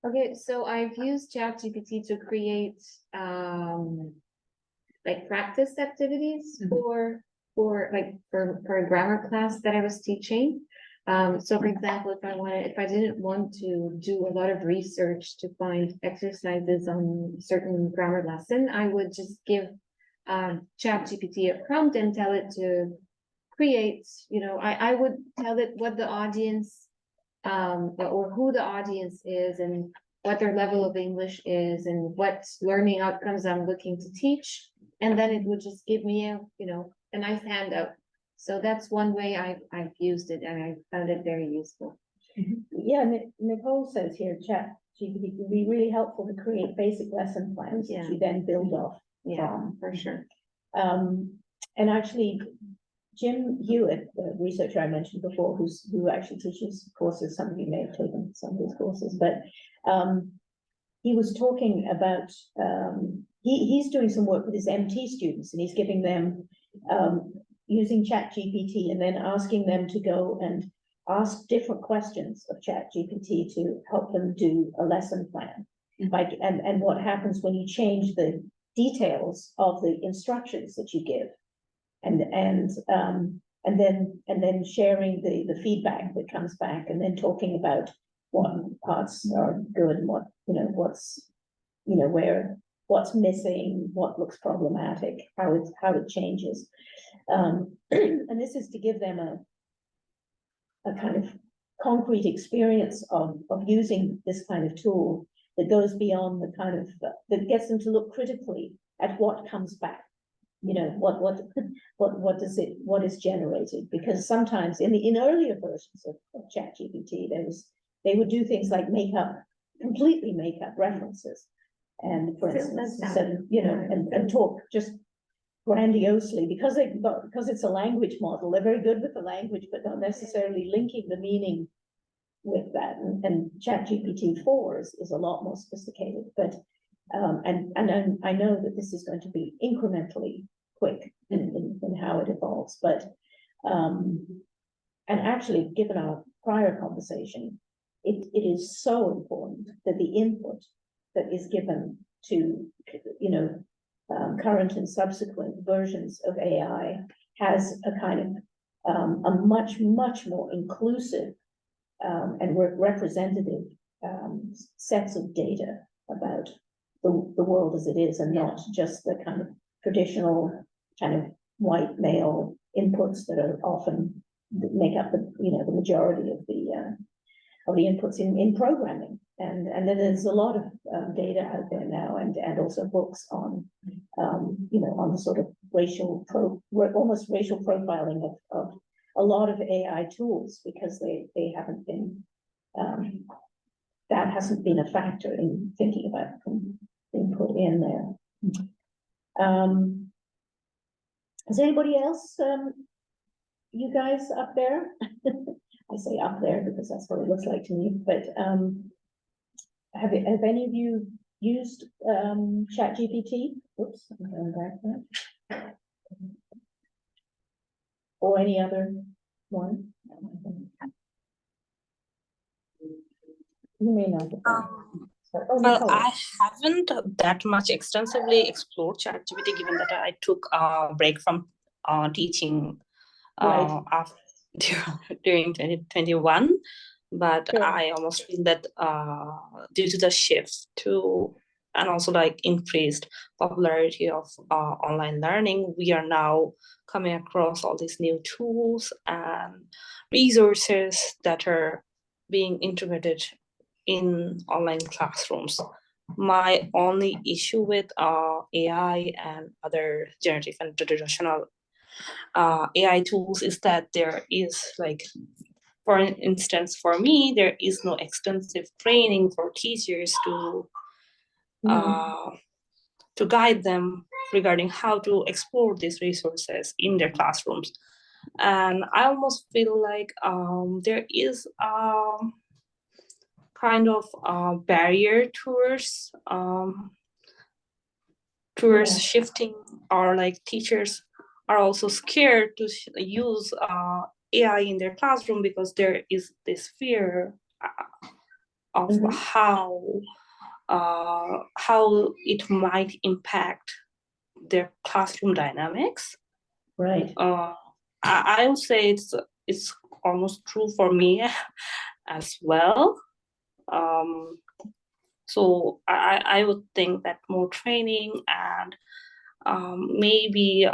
Okay, so I've used ChatGPT to create like practice activities for a grammar class that I was teaching. So for example, if I didn't want to do a lot of research to find exercises on certain grammar lesson, I would just give ChatGPT a prompt and tell it to create, I would tell it what the audience or who the audience is and what their level of English is and what learning outcomes I'm looking to teach. And then it would just give me a nice handout. So that's one way I've used it, and I found it very useful. Yeah, Nicole says here, ChatGPT can be really helpful to create basic lesson plans that you then build off. Yeah, for sure. And actually, Jim Hewitt, the researcher I mentioned before, who actually teaches courses, some of you may have taken some of his courses, but he was talking about, he's doing some work with his MT students, and he's giving them, using ChatGPT and then asking them to go and ask different questions of ChatGPT to help them do a lesson plan. Like, and what happens when you change the details of the instructions that you give. And then sharing the feedback that comes back, and then talking about what parts are good and what, what's missing, what looks problematic, how it changes. And this is to give them a kind of concrete experience of using this kind of tool that goes beyond the kind of, that gets them to look critically at what comes back. What is generated, because sometimes in earlier versions of ChatGPT, they would do things like completely make up references, And for instance, that. instead of, you know, and talk just grandiosely, because it's a language model, they're very good with the language, but not necessarily linking the meaning with that. And ChatGPT 4 is a lot more sophisticated, but and I know that this is going to be incrementally quick in how it evolves, but and actually, given our prior conversation, it is so important that the input that is given to, you know, current and subsequent versions of AI has a kind of a much more inclusive and representative sets of data about the world as it is, and not just the kind of traditional kind of white male inputs that are often make up the, you know, the majority of the inputs in programming. And then there's a lot of data out there now, and also books on you know, on the sort of almost racial profiling of a lot of AI tools, because they haven't been that hasn't been a factor in thinking about being put in there. Is anybody else, you guys up there? I say up there because that's what it looks like to me, but have any of you used ChatGPT? Oops, I'm going back there. Or any other one? You may not. Well, I haven't that much extensively explored ChatGPT, given that I took a break from teaching after, during 2021. But sure. I almost feel that due to the shift to, and also like increased popularity of online learning, we are now coming across all these new tools and resources that are being integrated in online classrooms. My only issue with AI and other generative and traditional AI tools is that there is, like, for instance, for me, there is no extensive training for teachers to guide them regarding how to explore these resources in their classrooms. And I almost feel like there is kind of barrier towards shifting, or like teachers are also scared to use AI in their classroom because there is this fear of how it might impact their classroom dynamics. Right. I would say it's almost true for me as well. So I would think that more training and maybe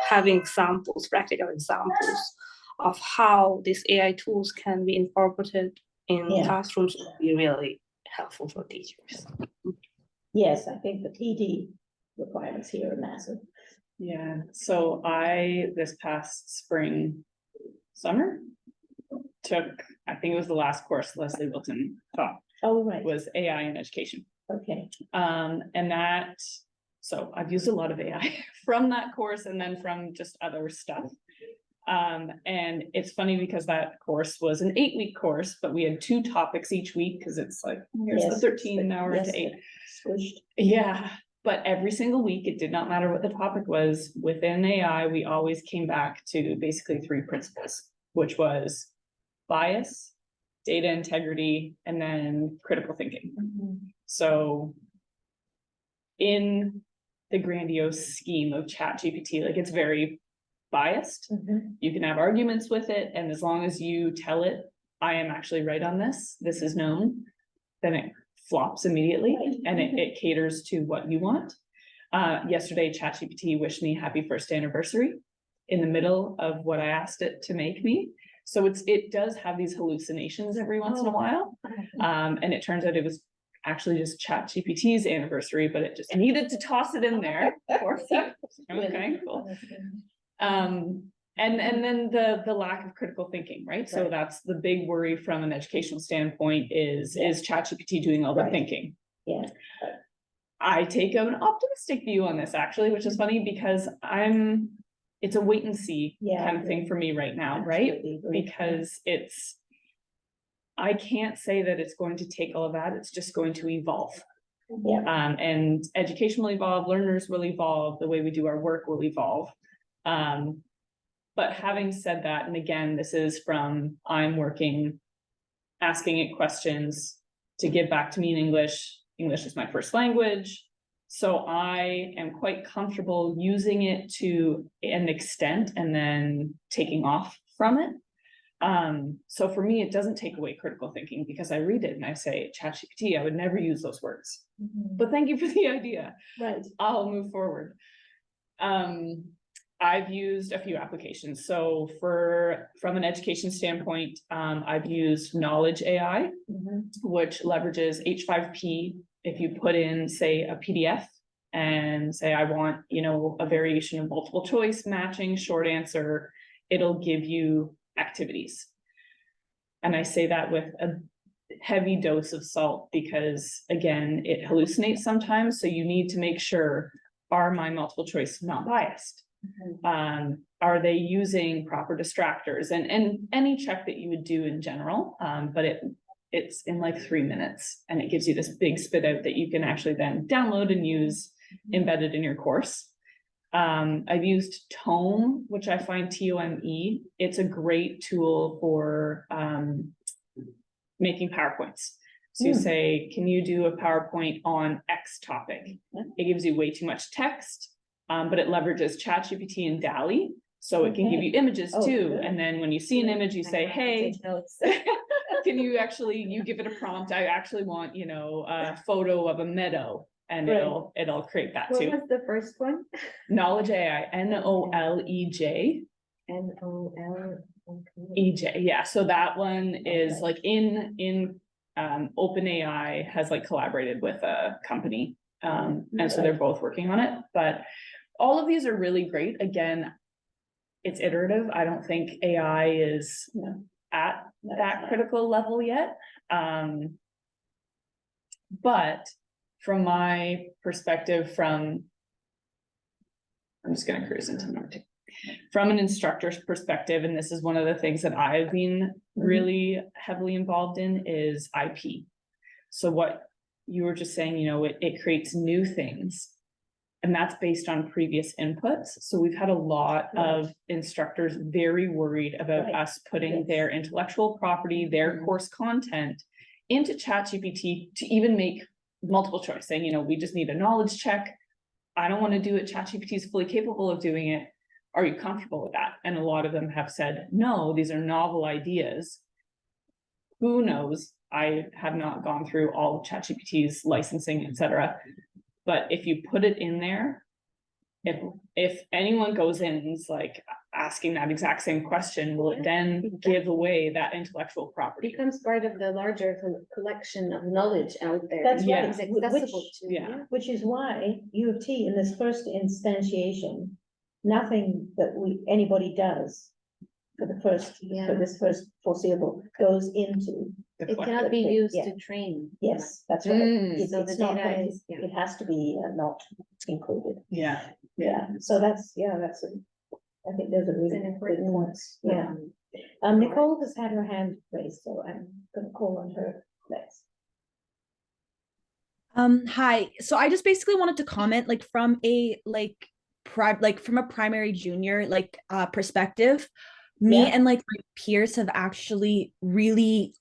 having examples, practical examples of how these AI tools can be incorporated in classrooms would be really helpful for teachers. Yes, I think the PD requirements here are massive. Yeah, so this past summer, took, I think it was the last course Leslie Wilton taught. Oh, right. Was AI in education. Okay. And so I've used a lot of AI from that course and then from just other stuff. And it's funny because that course was an 8-week course, but we had 2 topics each week because it's like, here's the 13 now we're into 8. Squished. Yeah, but every single week, it did not matter what the topic was. Within AI, we always came back to basically 3 principles, which was bias, data integrity, and then critical thinking. So in the grandiose scheme of ChatGPT, like, it's very biased. You can have arguments with it, and as long as you tell it, I am actually right on this is known, then it flops immediately, and it caters to what you want. Yesterday, ChatGPT wished me happy 1st anniversary in the middle of what I asked it to make me. So it does have these hallucinations every once in a while. And it turns out it was actually just ChatGPT's anniversary, but it just needed to toss it in there. Okay, cool. And then the lack of critical thinking, right? So that's the big worry from an educational standpoint is ChatGPT doing all the thinking? Yeah. I take an optimistic view on this actually, which is funny because it's a wait and see Yeah, kind of thing for me right now, right? Absolutely agree. Because I can't say that it's going to take all of that, it's just going to evolve. Yeah. And education will evolve, learners will evolve, the way we do our work will evolve. But having said that, and again, this is from I'm working, asking it questions to give back to me in English. English is my first language. So I am quite comfortable using it to an extent and then taking off from it. So for me, it doesn't take away critical thinking because I read it and I say, ChatGPT, I would never use those words, but thank you for the idea. Right. I'll move forward. I've used a few applications. So from an education standpoint, I've used Knowledge AI, which leverages H5P. If you put in, say, a PDF and say, I want, a variation of multiple choice, matching, short answer, it'll give you activities. And I say that with a heavy dose of salt because, again, it hallucinates sometimes. So you need to make sure, are my multiple choice not biased? Are they using proper distractors and any check that you would do in general? But it's in like 3 minutes and it gives you this big spit out that you can actually then download and use embedded in your course. I've used Tome, which I find Tome. It's a great tool for making PowerPoints. So you say, can you do a PowerPoint on X topic? It gives you way too much text, but it leverages ChatGPT and DALL-E. So it can give you images too. good. And then when you see an image, you say, hey, can you give it a prompt? I actually want, a photo of a meadow. And it'll create that What too. was the first one? Knowledge AI, NOLEJ. EJ, yeah. So that one is like in OpenAI has like collaborated with a company. And so they're both working on it. But all of these are really great. Again, it's iterative. I don't think AI is at that critical level yet. But from my perspective, I'm just going to cruise into number 2. From an instructor's perspective, and this is one of the things that I've been really heavily involved in, is IP. So what you were just saying, it creates new things, and that's based on previous inputs. So we've had a lot of instructors very worried about us putting their intellectual property, their course content into ChatGPT to even make multiple choice, saying, we just need a knowledge check. I don't want to do it. ChatGPT is fully capable of doing it. Are you comfortable with that? And a lot of them have said, no, these are novel ideas. Who knows? I have not gone through all of ChatGPT's licensing, etc. But if you put it in there, if anyone goes in and is like asking that exact same question, will it then give away that intellectual property? Becomes part of the larger collection of knowledge out there. That's right. It's accessible to. Yeah. Which is why U of T in this first instantiation, nothing that anybody does for this first foreseaable goes into. It cannot be used to train. Yes, that's right. So the It's not data going is, to, it has to be not included. Yeah. Yeah, so I think those are really good points. Yeah. Nicole has had her hand raised, so I'm gonna call on her next. Hi. So I just basically wanted to comment, like, from a from a primary junior perspective, me and like my peers have actually really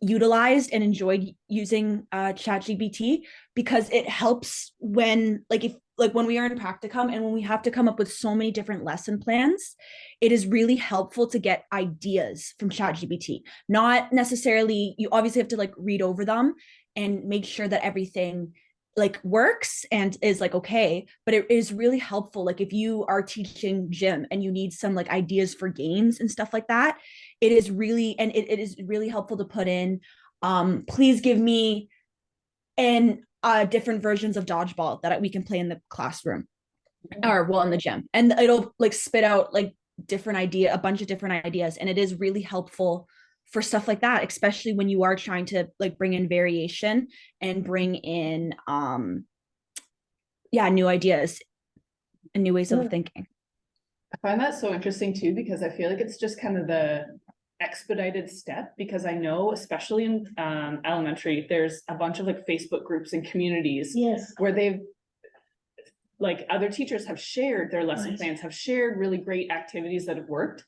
utilized and enjoyed using ChatGPT because it helps when when we are in practicum and when we have to come up with so many different lesson plans. It is really helpful to get ideas from ChatGPT. Not necessarily, you obviously have to like read over them and make sure that everything like works and is like okay, but it is really helpful like if you are teaching gym and you need some like ideas for games and stuff like that. It is really helpful to put in please give me different versions of dodgeball that we can play in the classroom or in the gym, and it'll like spit out like a bunch of different ideas, and it is really helpful for stuff like that, especially when you are trying to like bring in variation and bring in yeah, new ideas and new ways Yeah. of thinking. I find that so interesting too, because I feel like it's just kind of the expedited step, because I know, especially in elementary, there's a bunch of like Facebook groups and communities Yes. where they've, like, other teachers have shared their lesson Right. plans, have shared really great activities that have worked.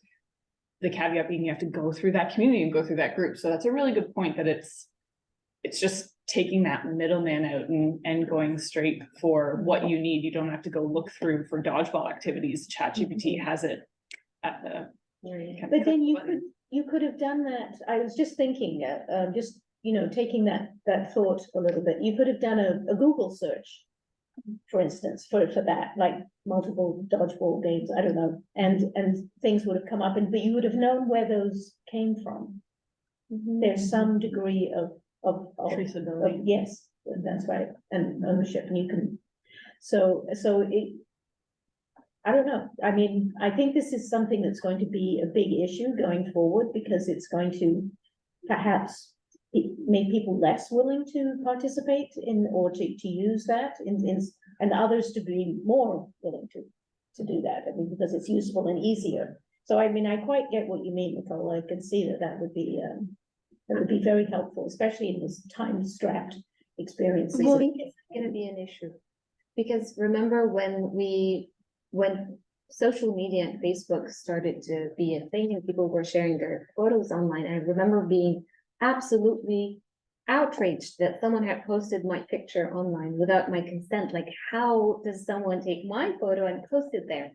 The caveat being you have to go through that community and go through that group. So that's a really good point, that it's just taking that middleman out and going straight for what you need. You don't have to go look through for dodgeball activities. ChatGPT has it at the. But then you could have done that. I was just thinking, just, you know, taking that thought a little bit. You could have done a Google search, for instance, for that, like multiple dodgeball games, I don't know, and things would have come up, but you would have known where those came from. There's some degree of Traceability. yes, that's right, and ownership, and you can, so it, I don't know, I mean, I think this is something that's going to be a big issue going forward, because it's going to perhaps make people less willing to participate in, or to use that and others to be more willing to do that, I mean, because it's useful and easier. So I mean, I quite get what you mean, Nicole. I can see that would be very helpful, especially in this time-strapped experiences. I think it's gonna be an issue. Because remember when social media and Facebook started to be a thing and people were sharing their photos online, I remember being absolutely outraged that someone had posted my picture online without my consent. Like, how does someone take my photo and post it there?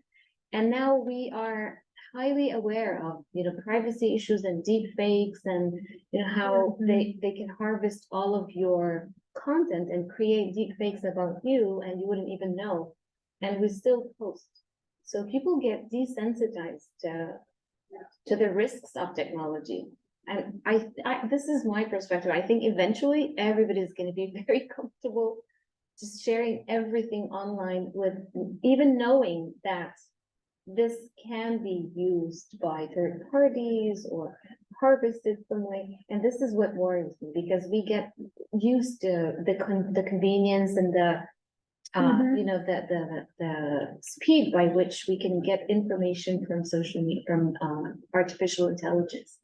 And now we are highly aware of, you know, privacy issues and deep fakes, and you know how they can harvest all of your content and create deep fakes about you and you wouldn't even know, and we still post. So people get desensitized to the risks of technology. And I this is my perspective. I think eventually everybody's going to be very comfortable just sharing everything online, with even knowing that this can be used by third parties or harvested some way. And this is what worries me, because we get used to the convenience and the you know, the speed by which we can get information from social media, from artificial intelligence.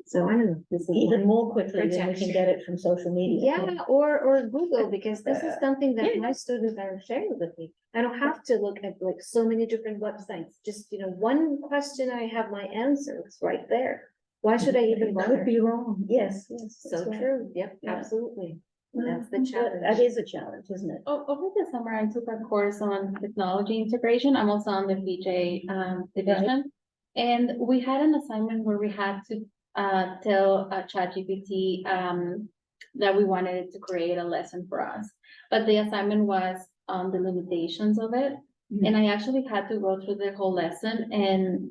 So I don't know, this is Even more quickly than we can get it from social media. yeah, or Google, because this is something that my students are sharing with me. I don't have to look at like so many different websites. Just, you know, one question, I have my answers right there. Why should I even It bother? could be wrong, yes, yes. So that's right. true, yep, Yeah. absolutely. That's the That challenge. is a challenge, isn't it? Over the summer, I took a course on technology integration. I'm also on the VJ division. And we had an assignment where we had to tell ChatGPT that we wanted it to create a lesson for us. But the assignment was on the limitations of it. And I actually had to go through the whole lesson, and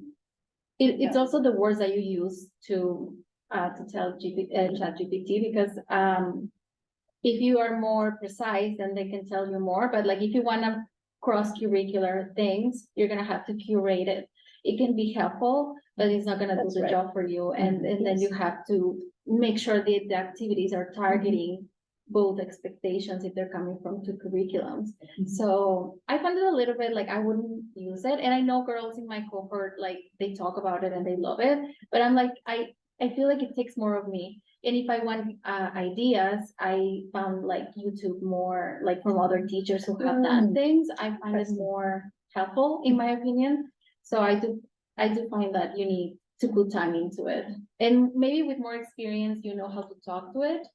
it's also the words that you use to tell ChatGPT, because if you are more precise, then they can tell you more. But like, if you want to cross-curricular things, you're gonna have to curate it. It can be helpful, but it's not gonna do That's the right. job for you. And then you have to make sure the activities are targeting both expectations if they're coming from two curriculums. So I found it a little bit like I wouldn't use it. And I know girls in my cohort, like, they talk about it and they love it, but I'm like, I feel like it takes more of me. And if I want ideas, I found like YouTube more, like from other teachers who have done things. I find it more helpful, in my opinion. So I do find that you need to put time into it. And maybe with more experience, you know how to talk to it,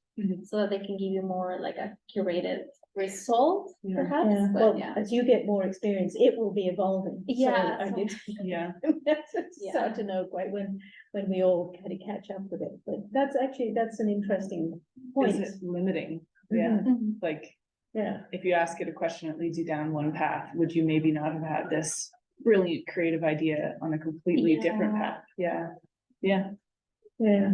so that they can give you more like a curated result, perhaps. Yeah, But well, yeah. as you get more experience, it will be evolving. So Yeah, I so- did. Yeah. It's hard to know quite when we all kind of catch up with it, but that's an interesting point. Is it limiting? Yeah, Mhm. like, Yeah, if you ask it a question, it leads you down one path, would you maybe not have had this brilliant creative idea on a completely different Yeah. path? Yeah, yeah. yeah.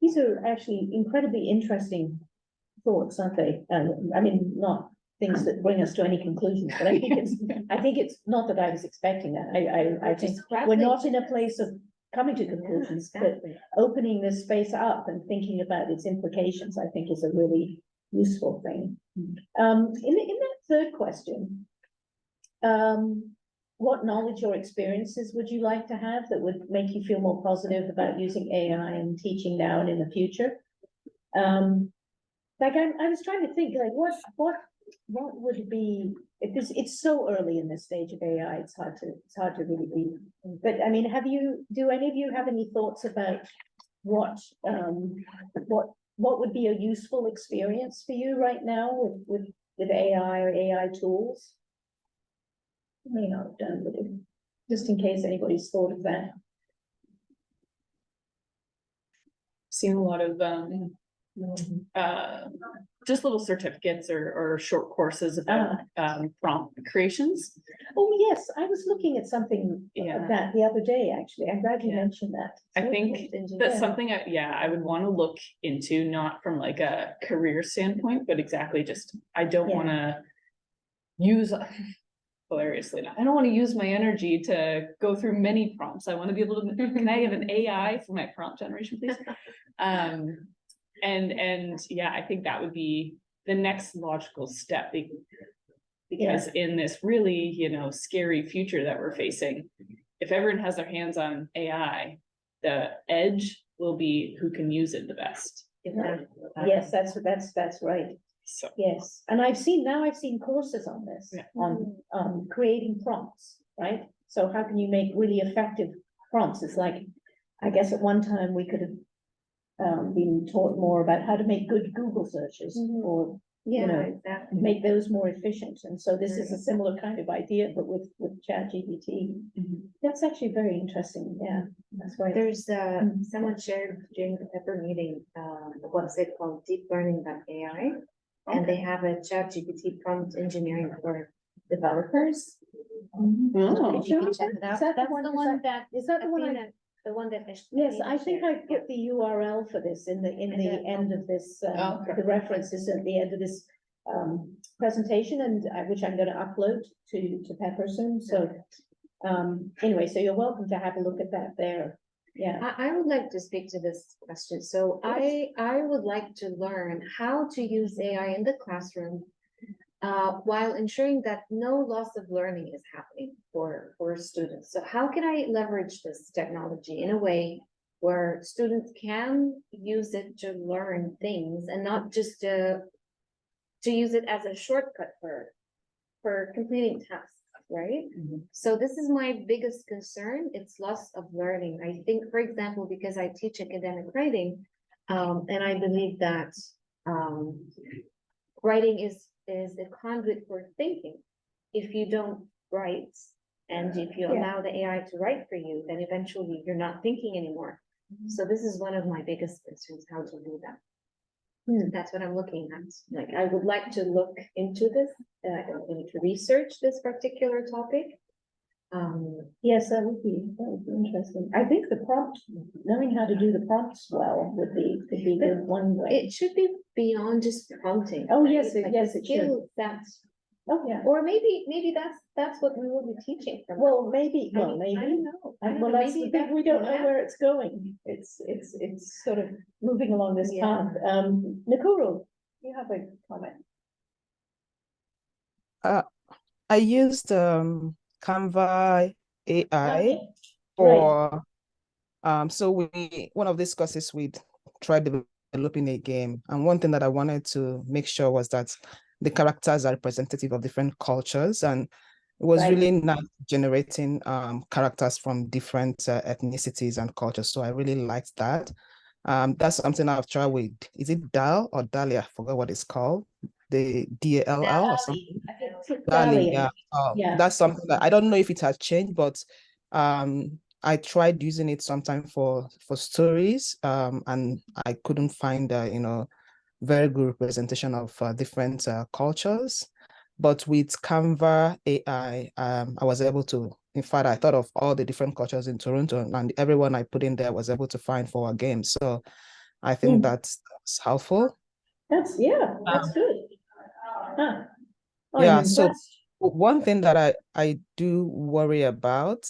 These are actually incredibly interesting thoughts, aren't they? I mean, not things that bring us to any conclusions, but I think it's not that I was expecting that. I think we're not in a place of coming to conclusions, but opening this space up and thinking about its implications, I think, is a really useful thing. In that third question, what knowledge or experiences would you like to have that would make you feel more positive about using AI in teaching now and in the future? Like I was trying to think, like what would be, because it's so early in this stage of AI, it's hard to really be. But I mean, do any of you have any thoughts about what would be a useful experience for you right now with AI or AI tools? May not have done, but just in case anybody's thought of that. Seen a lot of just little certificates or short courses about prompt creations. Oh, yes, I was looking at something Yeah. of that the other day, actually. I'm glad you mentioned that. I think that's something I would want to look into, not from like a career standpoint, but exactly just, I don't want to use, hilariously enough, I don't want to use my energy to go through many prompts. I want to be able to, can I have an AI for my prompt generation, please? And yeah, I think that would be the next logical step, because in this really, scary future that we're facing, if everyone has their hands on AI, the edge will be who can use it the best. Yes, that's right. So Yes, and I've seen courses on this, on creating prompts, right? So how can you make really effective prompts? It's like, I guess at one time we could have been taught more about how to make good Google searches, or exactly. make those more efficient. And so this is a similar kind of idea, but with ChatGPT. That's actually very interesting. Yeah, that's right. There's someone shared during the Pepper meeting a website called deeplearning.ai, and they have a ChatGPT prompt engineering for developers. Oh. If you can check it out. Is that the That's one- the is one that- that Is that the I one? think the one that Yes, I think I shared. put the URL for this in the end of this, Okay. the references at the end of this presentation, and which I'm gonna upload to Pepper soon, so anyway, so you're welcome to have a look at that there. Yeah. I would like to speak to this question. So I would like to learn how to use AI in the classroom while ensuring that no loss of learning is happening for students. So how can I leverage this technology in a way where students can use it to learn things and not just to use it as a shortcut for completing tasks, right? So this is my biggest concern. It's loss of learning. I think, for example, because I teach academic writing, and I believe that writing is a conduit for thinking. If you don't write, and if you allow the AI to write for you, then eventually you're not thinking anymore. So this is one of my biggest concerns, how to do that. That's what I'm looking at. Like, I would like to look into this, to research this particular topic. Yes, that would be interesting. I think the prompt, knowing how to do the prompts well could be the one way. It should be beyond just prompting. Oh, right? yes, Like yes, the it should. skill that's, Oh, yeah. or maybe that's what we will be teaching from. Well, maybe, I don't know. Well, that's the Maybe thing, we don't know yeah. where it's going. It's sort of moving along this path. Nakuru, you have a comment? I used Canva AI Okay. for so one of these courses we tried developing a game, and one thing that I wanted to make sure was that the characters are representative of different cultures, and it was really nice generating characters from different ethnicities and cultures. So I really liked that. That's something I've tried with, is it DAL or Dahlia? I forgot what it's called. The DALL or something. Dali, yeah. That's something that I don't know if it has changed, but I tried using it sometime for stories, and I couldn't find very good representation of different cultures. But with Canva AI, I was able to, in fact, I thought of all the different cultures in Toronto, and everyone I put in there was able to find for a game. So I think that's helpful. That's good. Huh. Oh, Yeah, I'm so impressed. one thing that I do worry about,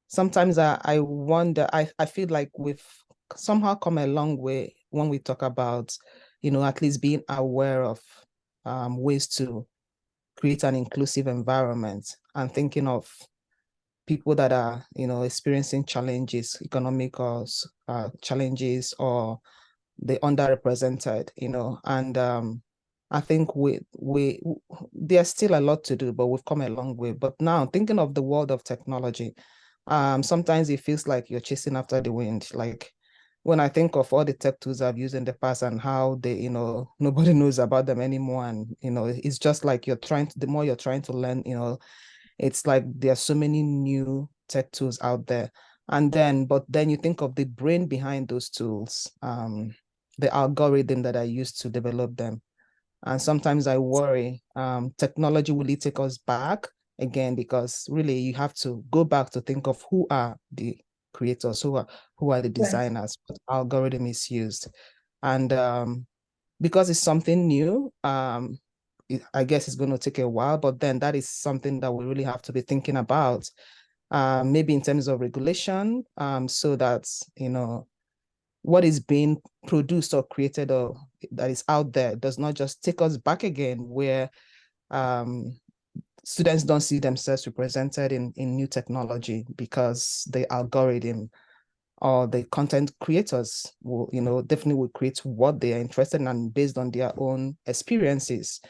sometimes I wonder, I feel like we've somehow come a long way when we talk about, at least being aware of ways to create an inclusive environment and thinking of people that are, experiencing challenges, economic or challenges, or the underrepresented, and I think there's still a lot to do, but we've come a long way. But now thinking of the world of technology, sometimes it feels like you're chasing after the wind. Like when I think of all the tech tools I've used in the past and how they, nobody knows about them anymore. And, it's just like the more you're trying to learn, it's like there are so many new tech tools out there. But then you think of the brain behind those tools, the algorithm that I used to develop them. And sometimes I worry, technology will it take us back again, because really you have to go back to think of who are the creators, who are the designers, what algorithm is used. And because it's something new, I guess it's going to take a while, but then that is something that we really have to be thinking about, maybe in terms of regulation, so that, what is being produced or created or that is out there does not just take us back again, where students don't see themselves represented in new technology because the algorithm or the content creators will, definitely will create what they are interested in and based on their own experiences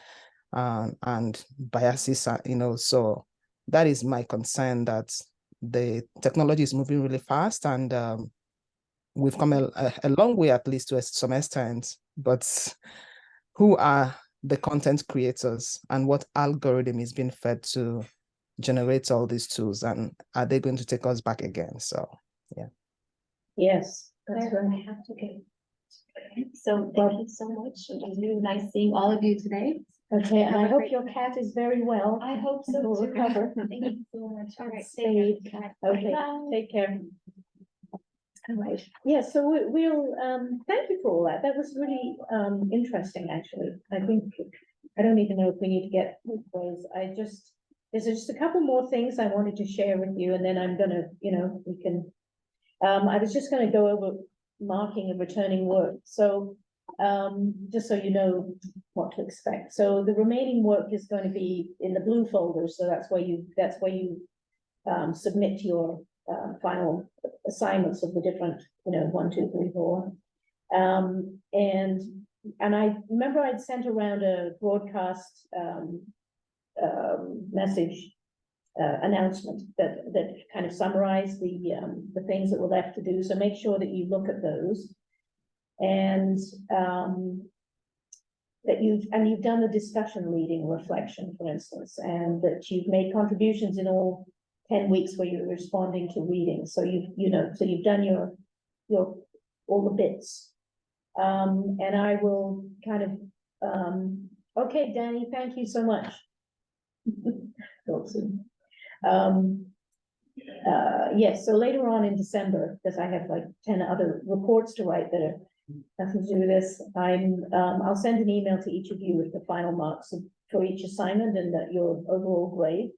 and biases, so that is my concern, that the technology is moving really fast, and we've come a long way, at least to some extent, but who are the content creators and what algorithm is being fed to generate all these tools, and are they going to take us back again? So, yeah. Yes, that's Claire, right. I have to go. So thank you so much. It was really nice seeing all of you today. Okay, and Have I a hope great your cat is very well. I hope so Will too. recover. Thank you so much. All right. Stay. Take care. Okay, Bye. take care. All right, yeah, so we'll, thank you for all that. That was really, interesting, actually. I think, I don't even know if we need to get those. There's just a couple more things I wanted to share with you, and then I'm gonna, we can, I was just gonna go over marking of returning work. So, just so you know what to expect. So the remaining work is going to be in the blue folder. So that's where you submit your final assignments of the different, 1, 2, 3, 4. And I remember I'd sent around a broadcast message announcement that kind of summarized the things that were left to do. So make sure that you look at those, and that you've done the discussion leading reflection, for instance, and that you've made contributions in all 10 weeks where you're responding to reading. So you've done your all the bits. And I will kind of, okay, Danny, thank you so much. Yes, so later on in December, because I have like 10 other reports to write that are nothing to do with this, I'll send an email to each of you with the final marks for each assignment and your overall grade.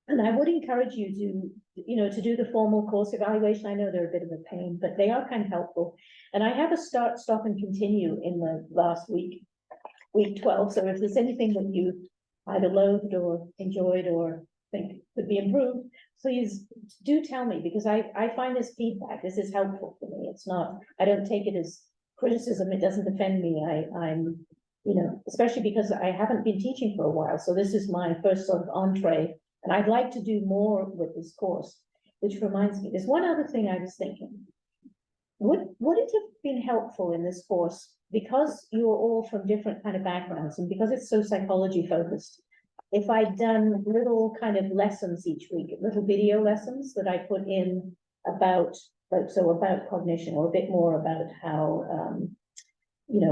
And I would encourage you to do the formal course evaluation. I know they're a bit of a pain, but they are kind of helpful. And I have a start, stop, and continue in the last week 12. So if there's anything that you either loathed or enjoyed or think could be improved, please do tell me, because I find this feedback, this is helpful for me. It's not, I don't take it as criticism. It doesn't offend me. I'm, especially because I haven't been teaching for a while. So this is my first sort of entree. And I'd like to do more with this course, which reminds me, there's one other thing I was thinking. Would it have been helpful in this course, because you're all from different kind of backgrounds and because it's so psychology focused, if I'd done little kind of lessons each week, little video lessons that I put in about cognition, or a bit more about how,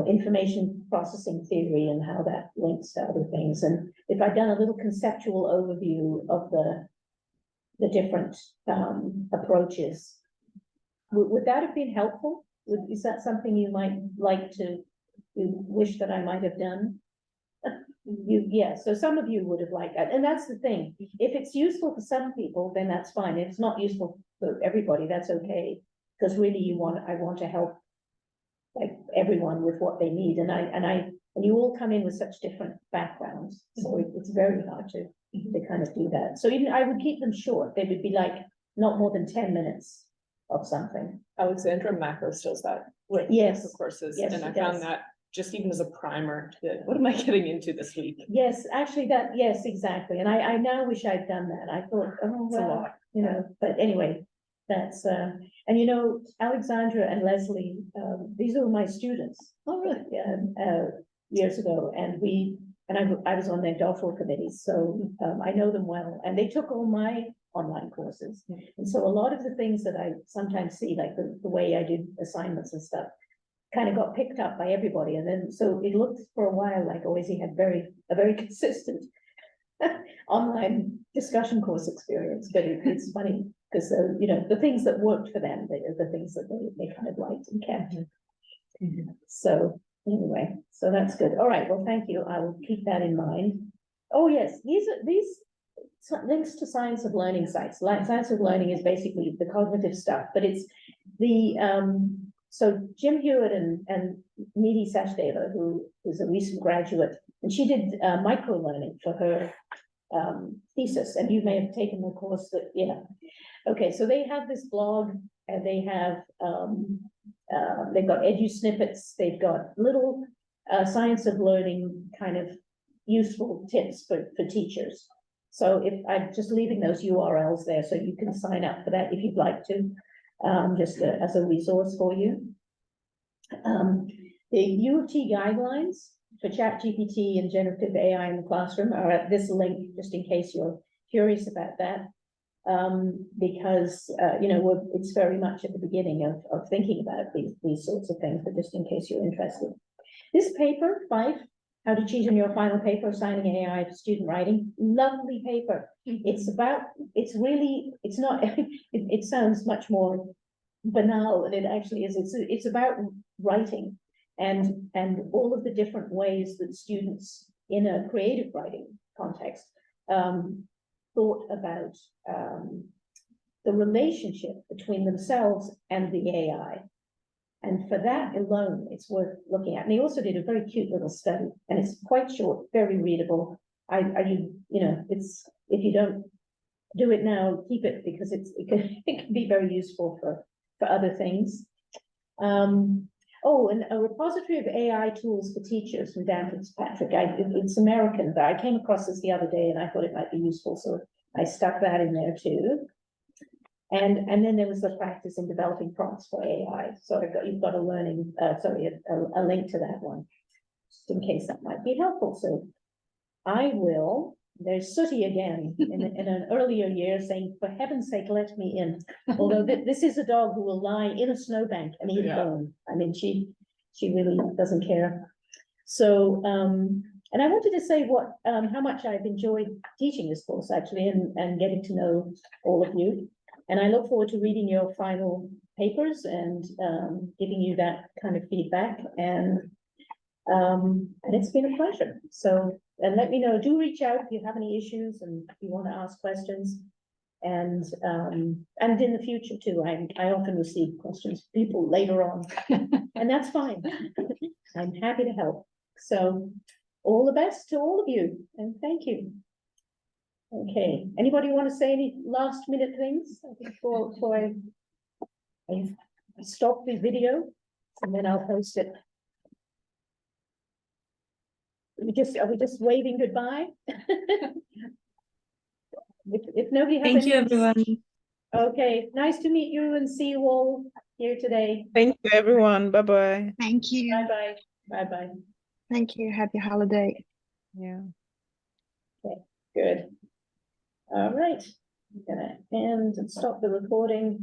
information processing theory and how that links to other things. And if I'd done a little conceptual overview of the different approaches, would that have been helpful? Is that something you might like to, you wish that I might have done? Yeah, so some of you would have liked that. And that's the thing. If it's useful for some people, then that's fine. If it's not useful for everybody, that's okay. Because really I want to help like everyone with what they need, and you all come in with such different backgrounds, so it's very hard to kind of do that. So even I would keep them short. They would be like not more than 10 minutes of something. Alexandra Macro does that. Yes. For courses, Yes, and I she found does. that just even as a primer to, what am I getting into this week? Yes, actually yes, exactly. And I now wish I'd done that. I thought, oh, It's a well, lot. you know, but anyway, that's, and you know, Alexandra and Leslie, these are my students. Oh, really? Years ago, and I was on their doctoral committee, so I know them well, and they took all my online courses. And so a lot of the things that I sometimes see, like the way I did assignments and stuff, kind of got picked up by everybody. And then, so it looked for a while like Oasis had a very consistent online discussion course experience, but it's funny because, you know, the things that worked for them, the things that they kind of liked and kept. So anyway, so that's good. All right, well, thank you. I will keep that in mind. Oh, yes, these links to science of learning sites. Like science of learning is basically the cognitive stuff, but it's the, so Jim Hewitt and Needy Sachdeva, who is a recent graduate, and she did micro learning for her thesis, and you may have taken the course that, yeah. Okay, so they have this blog, and they have, they've got edu snippets, they've got little science of learning kind of useful tips for teachers. So if I'm just leaving those URLs there, so you can sign up for that if you'd like to, just as a resource for you. The U of T guidelines for ChatGPT and generative AI in the classroom are at this link, just in case you're curious about that. Because, you know, it's very much at the beginning of thinking about these sorts of things, but just in case you're interested. This paper, 5, How to Cheat on Your Final Paper, Assigning AI to Student Writing, lovely paper. It's about, it's not, it sounds much more banal than it actually is. It's about writing and all of the different ways that students in a creative writing context thought about the relationship between themselves and the AI. And for that alone, it's worth looking at. And he also did a very cute little study, and it's quite short, very readable. You know, it's, if you don't do it now, keep it, because it can be very useful for other things. Oh, and a repository of AI tools for teachers from Dan Fitzpatrick. It's American, but I came across this the other day and I thought it might be useful, so I stuck that in there too. And then there was the practice in developing prompts for AI. So you've got a learning, a link to that one, just in case that might be helpful. So I will. There's Sooty again in an earlier year saying, for heaven's sake, let me in. Although this is a dog who will lie in a snowbank and eat a bone. I mean, she really doesn't care. So, and I wanted to say how much I've enjoyed teaching this course actually, and getting to know all of you. And I look forward to reading your final papers and giving you that kind of feedback. And it's been a pleasure. So, and let me know, do reach out if you have any issues and if you want to ask questions. And in the future too, I often receive questions from people later on, and that's fine. I'm happy to help. So all the best to all of you, and thank you. Okay, anybody want to say any last minute things before I stop the video, and then I'll post it. Are we just waving goodbye? If nobody has Thank you, any. everyone. Okay, nice to meet you and see you all here today. Thank you, everyone. Bye-bye. Thank you. Bye-bye. Bye-bye. Thank you. Happy holiday. Yeah. Okay, good. All right, I'm gonna end and stop the recording.